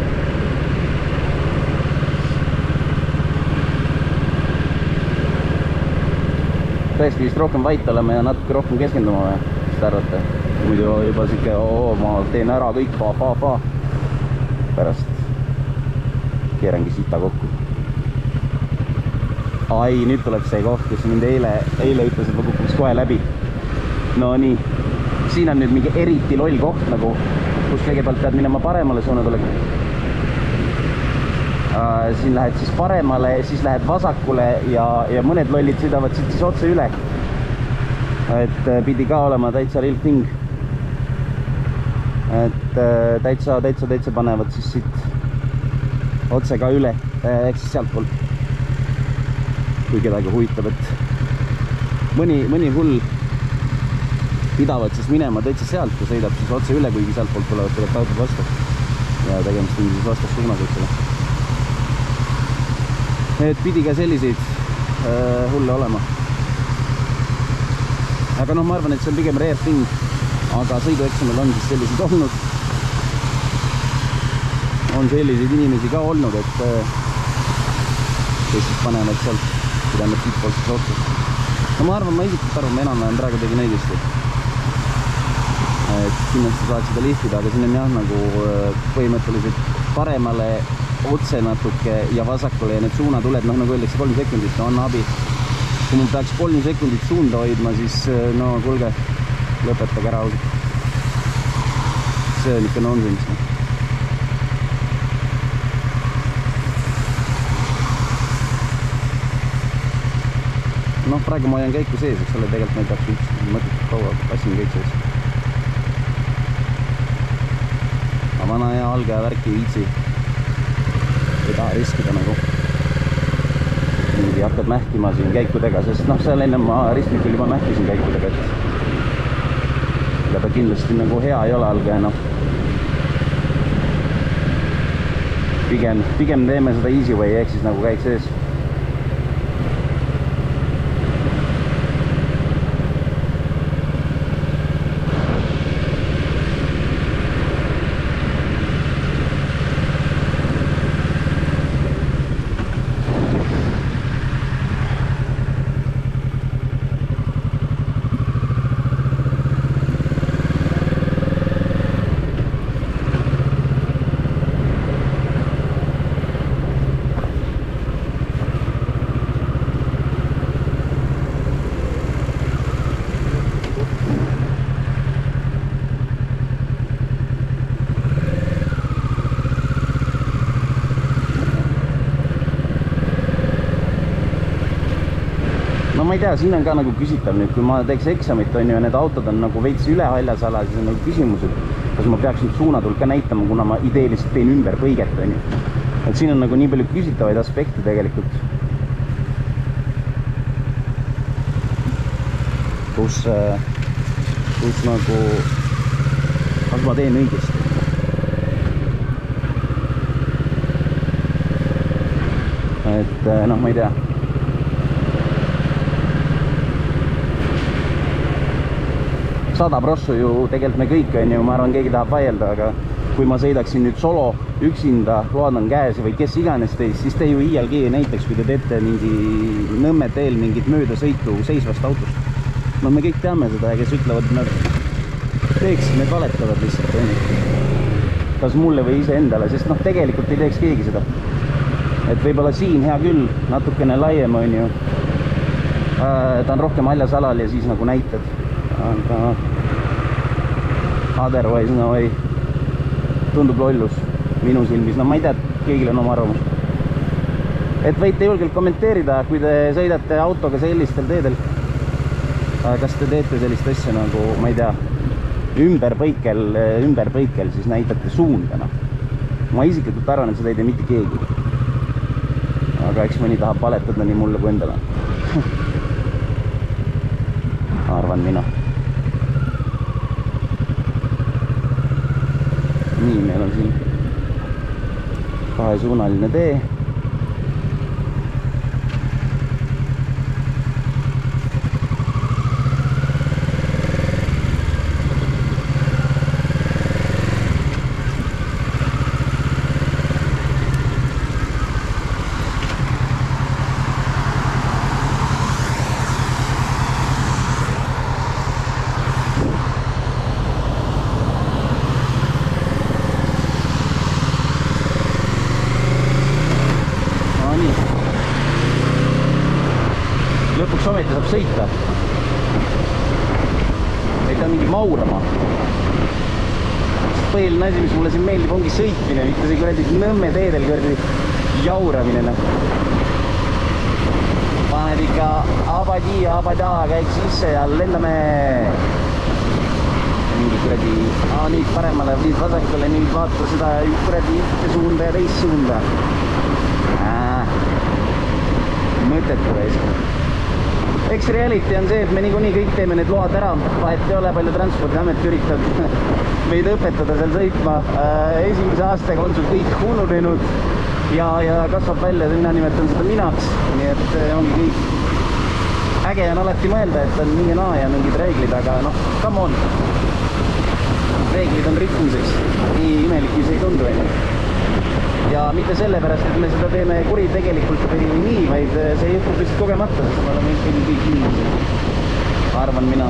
Tõesti vist rohkem vait oleme ja natuke rohkem keskenduma või, mis te arvate? Muidu juba siuke, ma teen ära kõik, pa. Pärast keerangi sita kokku. Ai, nüüd tuleb see koht, kus mind eile ütles, et ma kukuks kohe läbi. No nii, siin on nüüd mingi eriti loll koht nagu, kus kõigepealt pead minema paremale suunatulega. Siin lähed siis paremale, siis lähed vasakule ja mõned lollid sõidavad siit siis otse üle. Et pidi ka olema täitsa real thing. Et täitsa panevad siis siit otse ka üle, ehk siis sealt poolt. Kui kedagi huvitab, et mõni hull pidavad siis minema täitsa sealt ja sõidab siis otse üle, kuigi sealt poolt tulevad tegelikult autod vastu. Ja tegemist on siis vastas suunas üksele. Et pidi ka selliseid hulle olema. Aga noh, ma arvan, et see on pigem rare thing, aga sõidueksamil on siis sellised olnud. On selliseid inimesi ka olnud, et kes siis panevad sealt tähendab siit poolt siis otsus. No ma arvan, ma isiklikult arvan, ma enam-vähem praegu tegin õigesti. Et kindlasti saaks seda lihtida, aga siin on jah nagu põhimõtteliselt paremale otse natuke ja vasakule ja need suunatuled, noh nagu öeldakse 3 sekundit, no on abi. Kui mul peaks 3 sekundit suunda hoidma, siis no kuulge, lõpetage ära ausalt. See on ikka nonsense. Noh, praegu ma hoian käiku sees, eks ole, tegelikult ma ei peaks üldse mõttetult kaua, passin kõik sees. Aga vana hea algaja värki viitsi. Ei taha riskida nagu. Mingi hakkad mähkima siin käikudega, sest noh, seal enne ma ristmikul juba mähkisin käikudega, et ega ta kindlasti nagu hea ei ole algajana. Pigem teeme seda easy way, ehk siis nagu käik sees. No ma ei tea, siin on ka nagu küsitav nüüd, kui ma teeks eksamit, on ju, ja need autod on nagu veits üle haljasalas, siis on nagu küsimus, et kas ma peaks nüüd suunatult ka näitama, kuna ma ideeliselt teen ümber põiget, on ju. Et siin on nagu nii palju küsitavaid aspekte tegelikult. Kus nagu, kas ma teen õigesti. Et noh, ma ei tea. Sada prossu ju tegelikult me kõik on ju, ma arvan, keegi tahab vaielda, aga kui ma sõidaksin nüüd solo, üksinda, load on käes või kes iganes teist, siis te ju ILG näiteks, kui te teete mingi Nõmme teel mingit möödasõitu seisvast autost. No me kõik teame seda, kes ütlevad, et nad teeksid, need valetavad lihtsalt, on ju. Kas mulle või ise endale, sest noh, tegelikult ei teeks keegi seda. Et võib-olla siin hea küll, natukene laiem on ju. Ta on rohkem haljasalal ja siis nagu näited. Aga otherwise, no ei, tundub lollus minu silmis. No ma ei tea, keegil on oma arvamus. Et võite julgelt kommenteerida, kui te sõidate autoga sellistel teedel. Kas te teete sellist asja nagu, ma ei tea, ümber põikel siis näitate suundana. Ma isiklikult arvan, et seda ei tee mitte keegi. Aga eks mõni tahab valetada nii mulle kui endale. Arvan mina. Nii, meil on siin kahesuunaline tee. Lõpuks ometi saab sõita. Ei pea mingi maurama. Põhiline asi, mis mulle siin meeldib, ongi sõitmine, mitte see kuradi Nõmme teedel kuradi jauramine. Paned ikka abada, käik sisse ja lendame. Mingi kuradi, nüüd paremale, nüüd vasakule, nüüd vaata seda kuradi ühte suunda ja teist suunda. Mõtetu reis. Eks reality on see, et me niikuinii kõik teeme need load ära, vahet ei ole, palju Transpordiamet üritab meid õpetada seal sõitma. Esimese aastaga on sul kõik ununenud ja kasvab välja, mina nimetan seda minaks, nii et ongi kõik. Äge on alati mõelda, et on mingi naa ja mingid reeglid, aga noh, come on. Reeglid on rikkumiseks, nii imelik kui see ei tundu. Ja mitte sellepärast, et me seda teeme kuritegelikult või nii, vaid see juhtub lihtsalt kogemata, sest me oleme ikkagi kõik inimesed, arvan mina.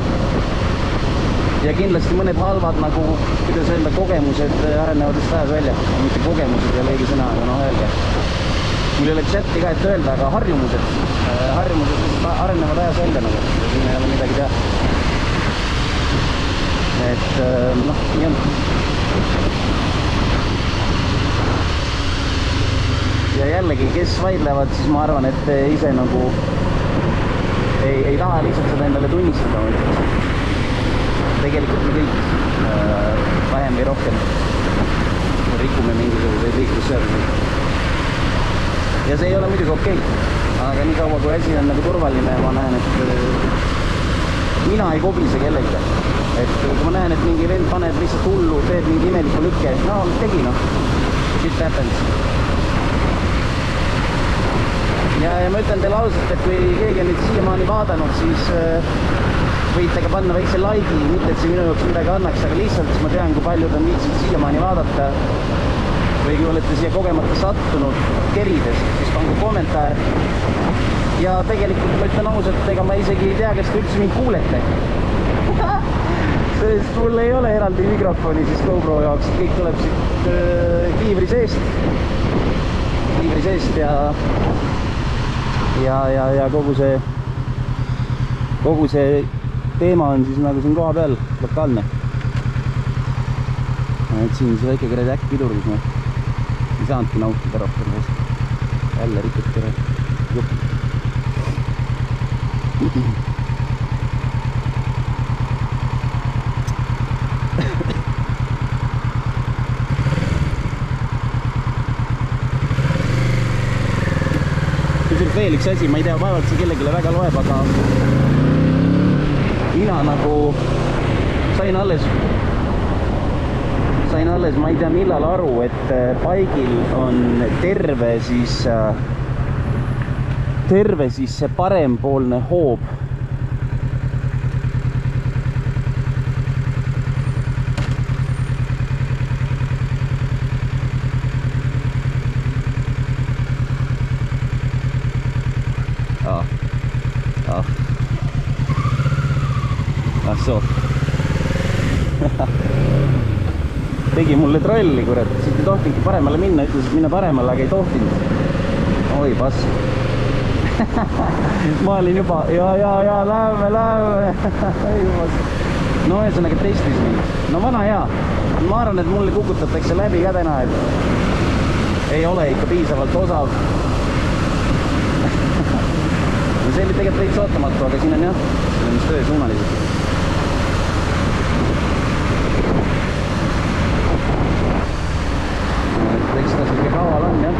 Ja kindlasti mõned halvad nagu, kuidas öelda, kogemused arenevad just ajas välja. Mitte kogemused ja leegi sõna, aga noh, öelge. Mul ei ole chati ka, et öelda, aga harjumused arenevad ajas välja nagu. Ja siin ei ole midagi teha. Et noh, nii on. Ja jällegi, kes vaidlevad, siis ma arvan, et ise nagu ei taha lihtsalt seda endale tunnistada. Tegelikult me kõik vähem või rohkem rikume mingisuguseid liiklusseadusi. Ja see ei ole muidugi okei. Aga nii kaua, kui asi on nagu turvaline, ma näen, et mina ei kobise kellegi. Et kui ma näen, et mingi vend paneb lihtsalt hullu, teeb mingi imeliku lükke, no tegi noh, shit happens. Ja ma ütlen teile ausalt, et kui keegi on nüüd siiamaani vaadanud, siis võite ka panna väikse laigi, mitte et see minu jaoks midagi annaks, aga lihtsalt ma tean, kui paljud on viitsinud siiamaani vaadata või kui olete siia kogemata sattunud kerides, siis pange kommentaar. Ja tegelikult ma ütlen ausalt, ega ma isegi ei tea, kes te üldse mind kuulete. Sest mul ei ole eraldi mikrofoni siis GoPro jaoks, kõik tuleb siit kiivri seest ja kogu see teema on siis nagu siin koha peal lokaalne. Et siin see väike kuradi äkk pidurdus, ei saanudki nautida rohkem. Jälle rikuti ära. Jupp. veel üks asi, ma ei tea, vaevalt see kellelegi väga loeb, aga mina nagu sain alles, ma ei tea millal aru, et paigil on terve siis see parempoolne hoob. So. Tegi mulle trolli, kurat, siit ei tohtingi paremale minna, ütles, et minna paremale, aga ei tohtinud. Oi, pass. Ma olin juba, ja, läheme. No ühesõnaga testis mind. No vana hea. Ma arvan, et mulle kukutatakse läbi ka täna, et ei ole ikka piisavalt osav. No see oli tegelikult veits ootamatu, aga siin on jah, see on mis töösuunalised. Eks ta selge kaval on, jah.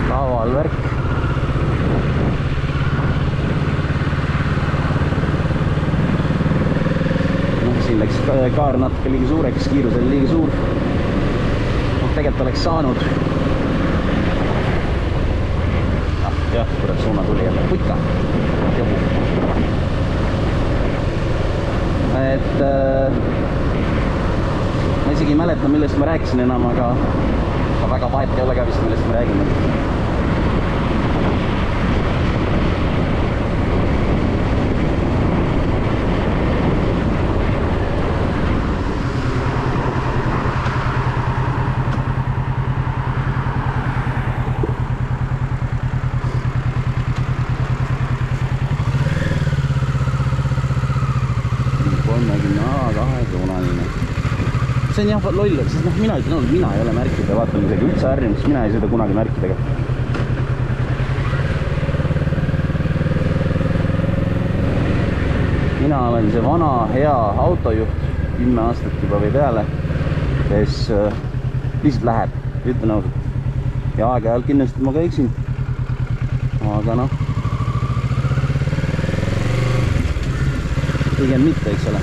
Kaval värk. No, siin läks kaar natuke liiga suureks, kiirus oli liiga suur. No, tegelikult oleks saanud. Jah, kurat, suuna tuli jälle. Putka. Et... ma isegi ei mäleta, millest ma rääkisin enam, aga väga vahet ei ole ka vist, millest ma räägin. See on jah loll, sest mina ütlen, mina ei ole märkida, vaatan isegi üldse harjunud, sest mina ei sõida kunagi märkidega. Mina olen see vana hea autojuht, 10 aastat juba või peale, kes lihtsalt läheb, ütlen ausalt. Ja aeg-ajalt kindlasti ma ka eksin. Aga noh, pigem mitte, eks ole.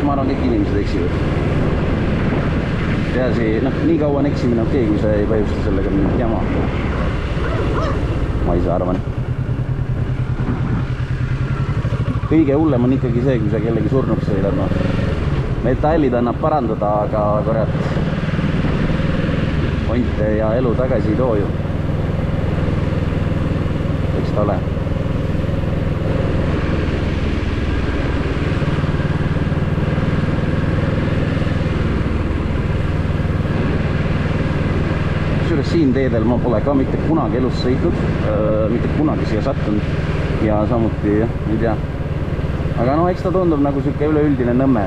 Ma arvan, kõik inimesed eksivad. Peasi, nii kaua on eksimine okei, kui see ei põhjusta sellega mingit jama. Ma ise arvan. Kõige hullem on ikkagi see, kui sa kellegi surnuks sõidad. Metallid annab parandada, aga kurat, ponte ja elu tagasi ei too ju. Eks ta ole. Siin teedel ma pole ka mitte kunagi elus sõitnud, mitte kunagi siia sattunud ja samuti, ei tea. Aga no eks ta tundub nagu siuke üleüldine Nõmme.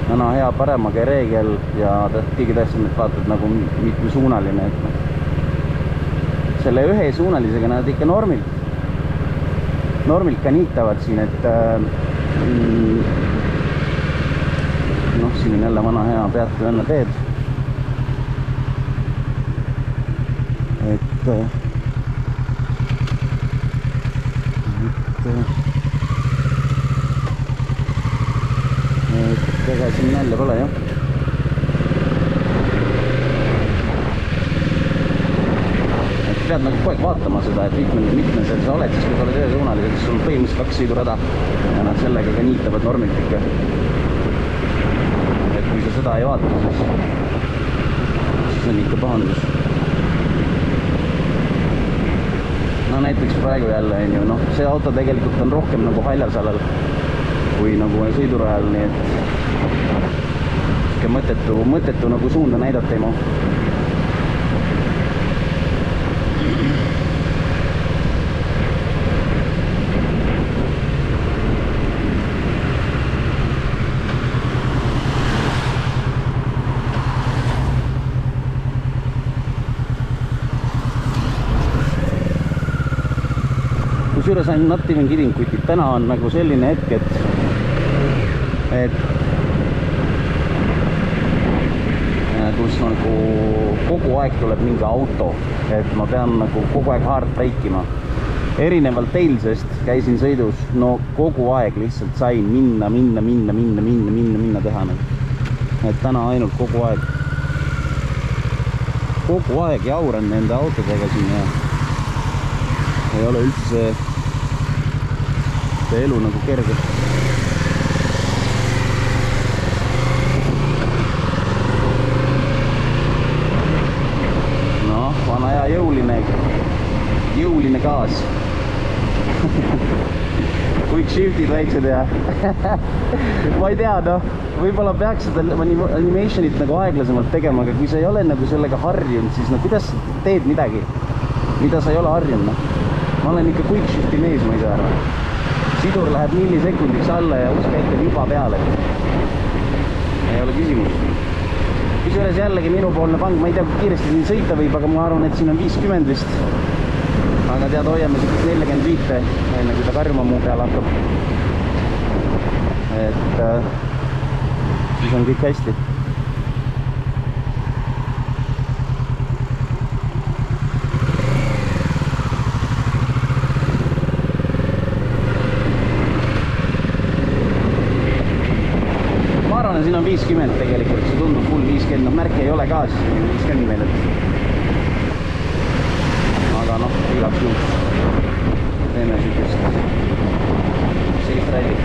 Täna hea paremaga reegel ja kõige tähtsam, et vaatad nagu mitmesuunaline. Selle ühesuunalisega nad ikka normilt ka niitavad siin, et noh, siin on jälle vana hea peatu enne teed. Et ega siin nälja pole, jah. Et pead nagu kogu aeg vaatama seda, et mitmesel sa oled, siis kui sa oled ühesuunalised, siis sul on põhimõtteliselt 2 sõidurada ja nad sellega ka niitavad normilt ikka. Et kui sa seda ei vaata, siis on ikka pahandus. No näiteks praegu jälle on ju, noh, see auto tegelikult on rohkem nagu haljasalal kui nagu sõidurajal, nii et mõttetu nagu suunda näidata ei mahu. Kusjuures ainult not even kidding, kuid täna on nagu selline hetk, et kus nagu kogu aeg tuleb mingi auto, et ma pean nagu kogu aeg hard breikima. Erinevalt eilsest käisin sõidus, no kogu aeg lihtsalt sain minna teha. Et täna ainult kogu aeg jauran nende autodega siin ja ei ole üldse see elu nagu kerge. Noh, vana hea jõuline gaas. Quick shiftid väiksed ja ma ei tea, noh, võib-olla peaks seda animationit nagu aeglasemalt tegema, aga kui sa ei ole nagu sellega harjunud, siis no kuidas sa teed midagi, mida sa ei ole harjunud? Ma olen ikka quick shifti mees, ma ei saa arva. Sidur läheb millisekundiks alla ja uus käitab juba peale. Ei ole küsimus. Kusjuures jällegi minupoolne pang, ma ei tea, kui kiiresti siin sõita võib, aga ma arvan, et siin on 50 vist. Aga tead, hoiame siit 45, enne kui ta karjuma muu peale hakkab. Et siis on kõik hästi. Ma arvan, et siin on 50 tegelikult, see tundub full 50, no märke ei ole ka, siis 50 meil, et aga noh, igaks juhuks teeme sükest safe rally.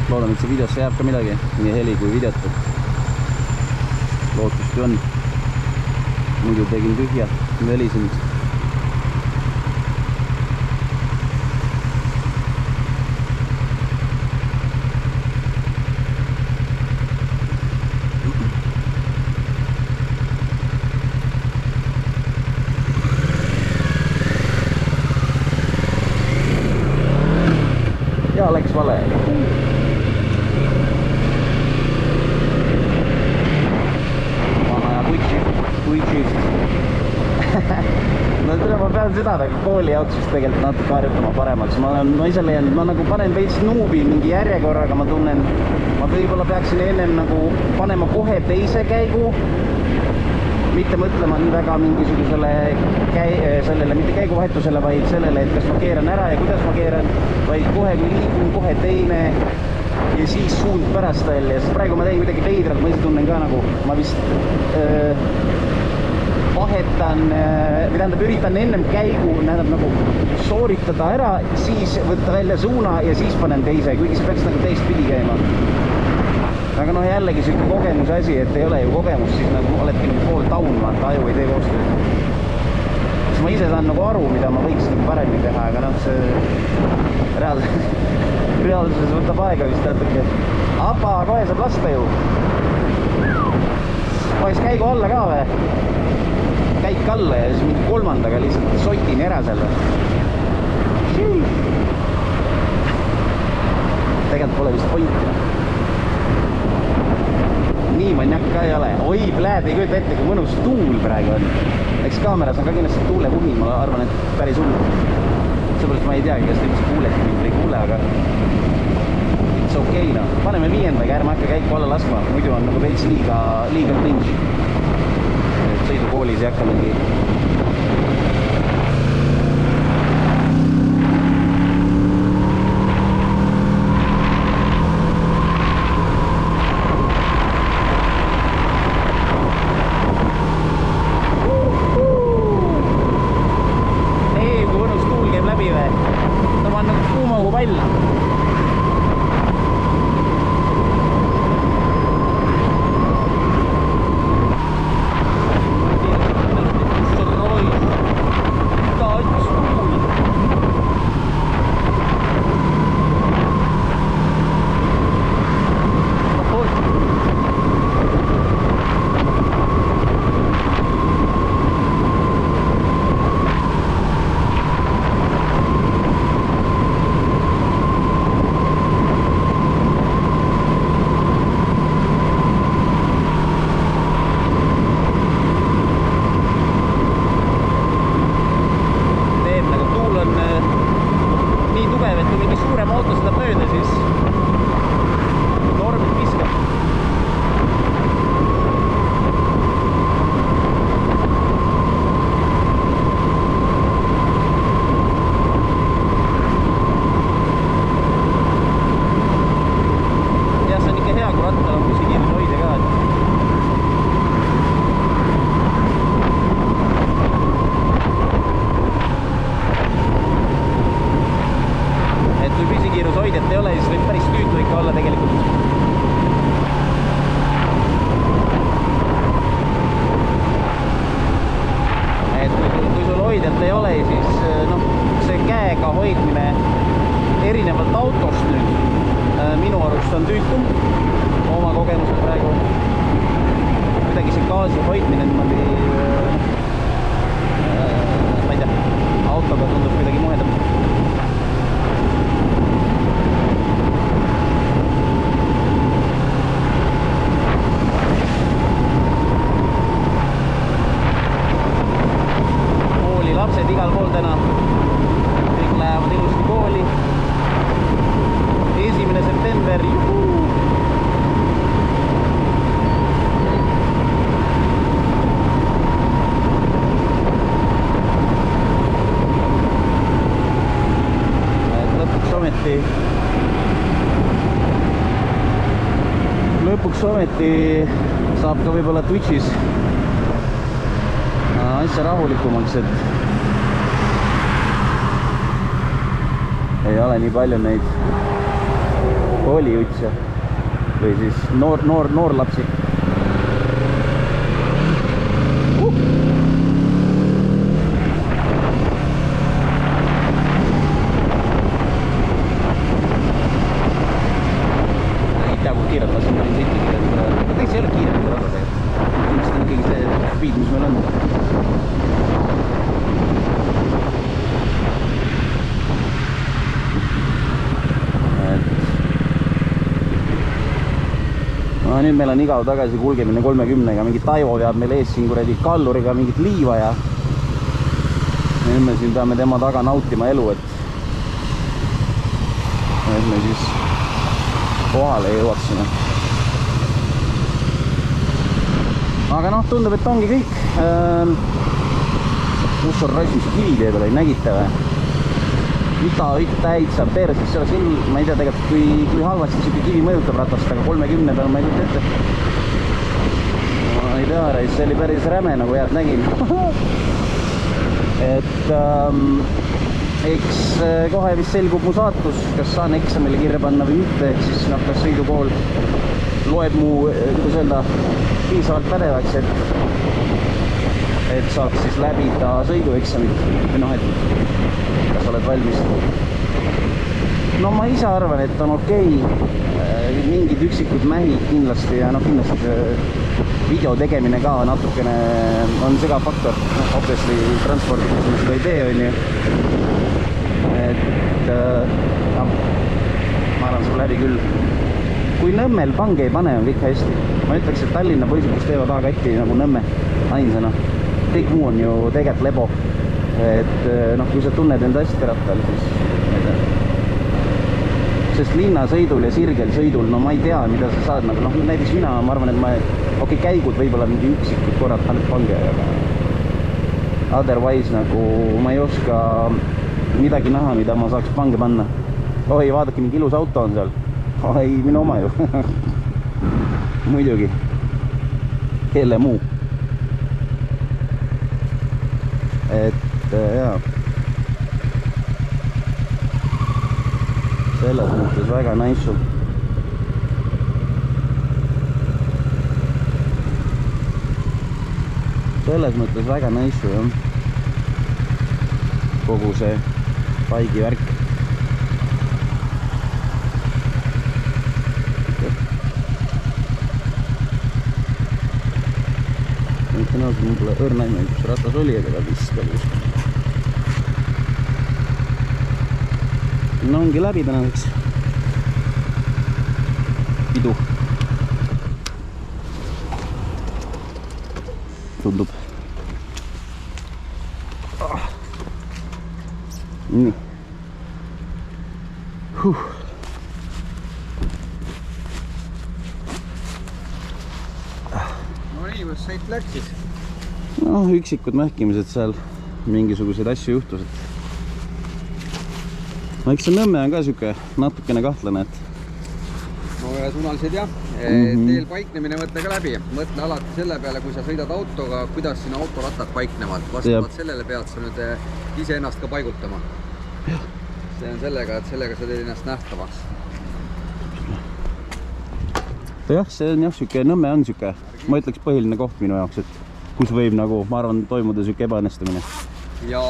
Loodan, et see videosse jääb ka midagi, nii heli kui videot, et lootust ju on. Muidu tegin tühja, helisin. Ja läks vale. No ma pean seda nagu kooli jaoks vist tegelikult natuke harjutama paremaks. Ma ise leian, et ma nagu panen veits nuubi mingi järjekorraga, ma tunnen, ma võib-olla peaksin ennem nagu panema kohe teise käigu, mitte mõtlema nii väga mingisugusele sellele, mitte käiguvahetusele, vaid sellele, et kas ma keeran ära ja kuidas ma keeran, vaid kohe kui liigun, kohe teine ja siis suund pärast välja. Sest praegu ma teen kuidagi veidralt, ma ise tunnen ka nagu, ma vist vahetan, või tähendab, üritan ennem käigu, tähendab nagu sooritada ära, siis võtta välja suuna ja siis panen teise, kuigi see peaks nagu teistpidi käima. Aga noh, jällegi selline kogemuse asi, et ei ole ju kogemus, siis nagu oledki nagu pool taunma, et aju ei tee koostööd. Siis ma ise saan nagu aru, mida ma võiks nagu paremini teha, aga noh, see reaalsuses võtab aega vist natuke. Apa, kohe saab lasta ju. Paneks käigu alla ka või? Käik alla ja siis mingi kolmandaga lihtsalt sotin ära selle. Tegelikult pole vist pointi. Nii maniak ka ei ole. Oi, pläed, ei kujuta ette, kui mõnus tuul praegu on. Eks kaameras on ka kindlasti tuulepuhi, ma arvan, et päris hull. Seepärast ma ei teagi, kas te üldse kuulete mind või ei kuule, aga it's okei, no. Paneme 5, ärme hakka käiku alla laskma, muidu on nagu veits liiga cringe. Sõidukoolis ei hakka mingi kui mõnus tuul käib läbi või? Ta on nagu kuumagu pall. ka olla tegelikult. Et kui sul hoidjat ei ole, siis noh, see käega hoidmine erinevalt autost nüüd minu arust on tüütum oma kogemusel praegu. Kuidagi see gaasi hoidmine niimoodi, ma ei tea, autoga tundub kuidagi muhedam. Lapsed igal pool täna, kõik lähevad ilusti kooli. 1. september, juhuu! Lõpuks ometi saab ka võib-olla Twitchis asja rahulikumaks, et ei ole nii palju neid kooliutse või siis noorlapsi. Ei tea, kui kiirelt ma siin võin sõitigi, et teis ei ole kiirelt rada tegelikult. Ilmselt on ikkagi see speed, mis meil on. No, nüüd meil on igav tagasi kulgemine 30-ga, mingi Taivo veab meil ees siin kuradi kalluriga mingit liiva ja nüüd me siin peame tema taga nautima elu, et me siis kohale jõuaksime. Aga noh, tundub, et ongi kõik. Kus on raismis kivi tee peale, nägite või? Mida täitsa perses, see oleks küll, ma ei tea tegelikult, kui halvasti siuke kivi mõjutab ratast, aga 30 peal ma ei kujuta ette. Ma ei tea, see oli päris räme, nagu head nägin. Et eks kohe vist selgub mu saatus, kas saan eksamile kirja panna või mitte, ehk siis noh, kas sõidukool loeb mu, kuidas öelda, piisavalt pädevaks, et saaks siis läbida sõidueksamit või noh, et kas oled valmis. No ma ise arvan, et on okei. Mingid üksikud mähid kindlasti ja noh, kindlasti video tegemine ka natukene on segav faktor. Obviously transpordides me seda ei tee, on ju. Et no, ma arvan, saab läbi küll. Kui Nõmmel pange ei pane, on kõik hästi. Ma ütleks, et Tallinna poisid, kes teevad A-katti nagu Nõmme ainsana. Kõik muu on ju tegelikult lebo. Et noh, kui sa tunned enda hästi rattal, siis ma ei tea. Sest linnasõidul ja sirgel sõidul, no ma ei tea, mida sa saad, nagu noh, näiteks mina, ma arvan, et ma käigud võib-olla mingi üksikud korrad pange, aga otherwise nagu ma ei oska midagi näha, mida ma saaks pange panna. Oi, vaadake, mingi ilus auto on seal. Oi, minu oma ju. Muidugi. Kelle muu. Et jaa. Selles mõttes väga nice. Selles mõttes väga nice, jah. Kogu see paigi värk. Mul pole õrnaime, kus ratas oli, aga vist oli. No ongi läbi tänaseks. Pidu. Tundub. Nii. No nii, kus sõit läks siis? No, üksikud mähkimised seal, mingisuguseid asju juhtus. No eks see Nõmme on ka siuke natukene kahtlane, et no ühesuunalised jah. Teel paiknemine mõtle ka läbi. Mõtle alati selle peale, kui sa sõidad autoga, kuidas sinu autorattad paiknevad. Vastavalt sellele pead sa nüüd ise ennast ka paigutama. See on sellega, et sellega sa teed ennast nähtavaks. jah, see on jah, siuke Nõmme on siuke, ma ütleks põhiline koht minu jaoks, et kus võib nagu, ma arvan, toimuda siuke ebaõnnestumine. Ja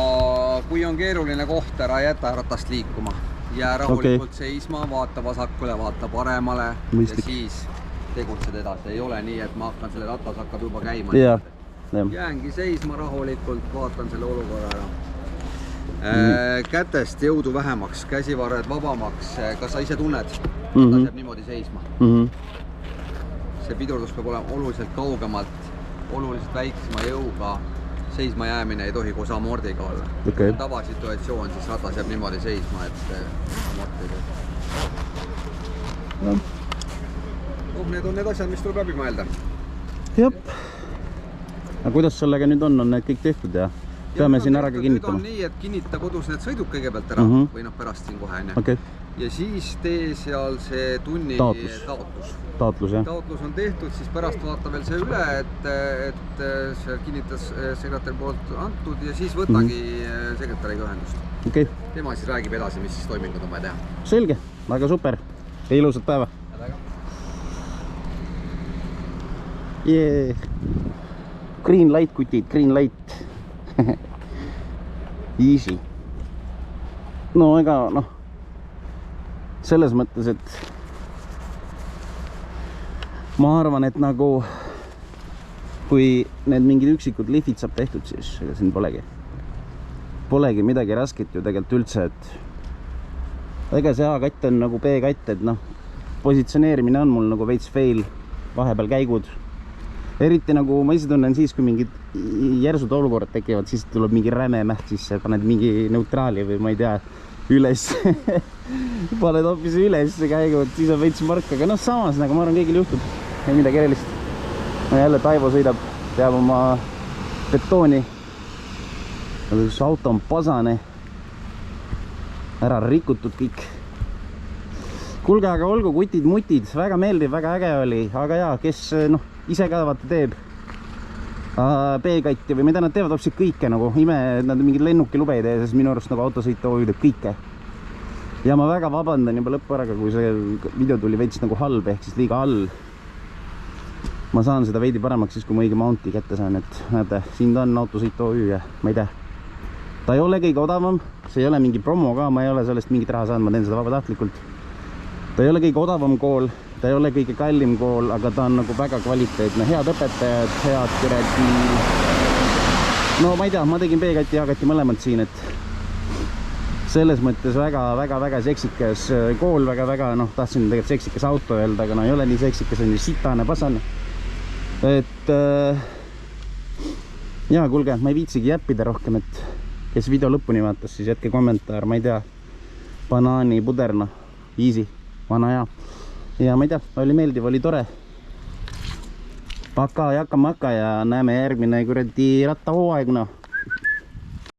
kui on keeruline koht, ära jäta ratast liikuma. Jää rahulikult seisma, vaata vasakule, vaata paremale Mõistlik. ja siis tegutsed edasi. Ei ole nii, et ma hakkan selle ratas hakkab juba käima. Jah. Jäängi seisma rahulikult, vaatan selle olukorra ära. Kätest jõudu vähemaks, käsivarred vabamaks. Kas sa ise tunned? Ta jääb niimoodi seisma. See pidurdus peab olema oluliselt kaugemalt, oluliselt väiksema jõuga. Seisma jäämine ei tohi koos amordiga olla. Okay. Tavasituatsioon, siis ratas jääb niimoodi seisma, et amordi teeb. Need on need asjad, mis tuleb läbi mõelda. Jep. Aga kuidas sellega nüüd on need kõik tehtud ja peame siin ära ka kinnitama? Nüüd on nii, et kinnita kodus need sõidud kõigepealt ära või noh pärast siin kohe. Okay. Ja siis tee seal see tunni taotlus. Taotlus, jah. Taotlus on tehtud, siis pärast vaata veel see üle, et see kinnitas sekretär poolt antud ja siis võtagi sekretäriga ühendust. Okay. Tema siis räägib edasi, mis siis toimingud on vaja teha. Selge, väga super ja ilusat päeva. Yeah. Green light, kutid, green light. Easy. No ega noh, selles mõttes, et ma arvan, et nagu kui need mingid üksikud lihvid saab tehtud, siis ega siin polegi midagi rasket ju tegelikult üldse, et ega see A-katt on nagu B-katt, et noh, positsioneerimine on mul nagu veits fail, vahepeal käigud. Eriti nagu ma ise tunnen siis, kui mingid järsud olukorrad tekivad, siis tuleb mingi räme mäht sisse, paned mingi neutraali või ma ei tea, üles. Paned hoopis üles käigud, siis on veits mark, aga noh, samas nagu ma arvan, kõigil juhtub. Ei midagi erilist. No jälle Taivo sõidab, peab oma betooni. See auto on pasane. Ära rikutud kõik. Kuulge, aga olgu kutid-mutid, väga meeldiv, väga äge oli, aga jaa, kes noh, ise ka vaata teeb B-katti või mida nad teevad hoopis kõike nagu ime, nad mingid lennukilube ei tee, sest minu arust nagu autosõita hoiudab kõike. Ja ma väga vabandan juba lõpparaga, kui see video tuli veits nagu halb, ehk siis liiga all. Ma saan seda veidi paremaks siis, kui ma õige mounti kätte saan, et näete, siin ta on autosõita OÜ ja ma ei tea. Ta ei ole kõige odavam, see ei ole mingi promo ka, ma ei ole sellest mingit raha saanud, ma teen seda vabatahtlikult. Ta ei ole kõige odavam kool, ta ei ole kõige kallim kool, aga ta on nagu väga kvaliteetne, head õpetajad, head kuradi. No ma ei tea, ma tegin B-katti ja A-katti mõlemad siin, et selles mõttes väga seksikas kool, väga, noh, tahtsin tegelikult seksikas auto öelda, aga no ei ole nii seksikas, on ju sitane, pasane. Et jaa, kuulge, ma ei viitsigi jäppida rohkem, et kes video lõpuni vaatas, siis jätke kommentaar, ma ei tea, banaani puderna, easy, vana hea. Ja ma ei tea, oli meeldiv, oli tore. Paka, jaka-maka ja näeme järgmine kuradi rattahooaeg, noh.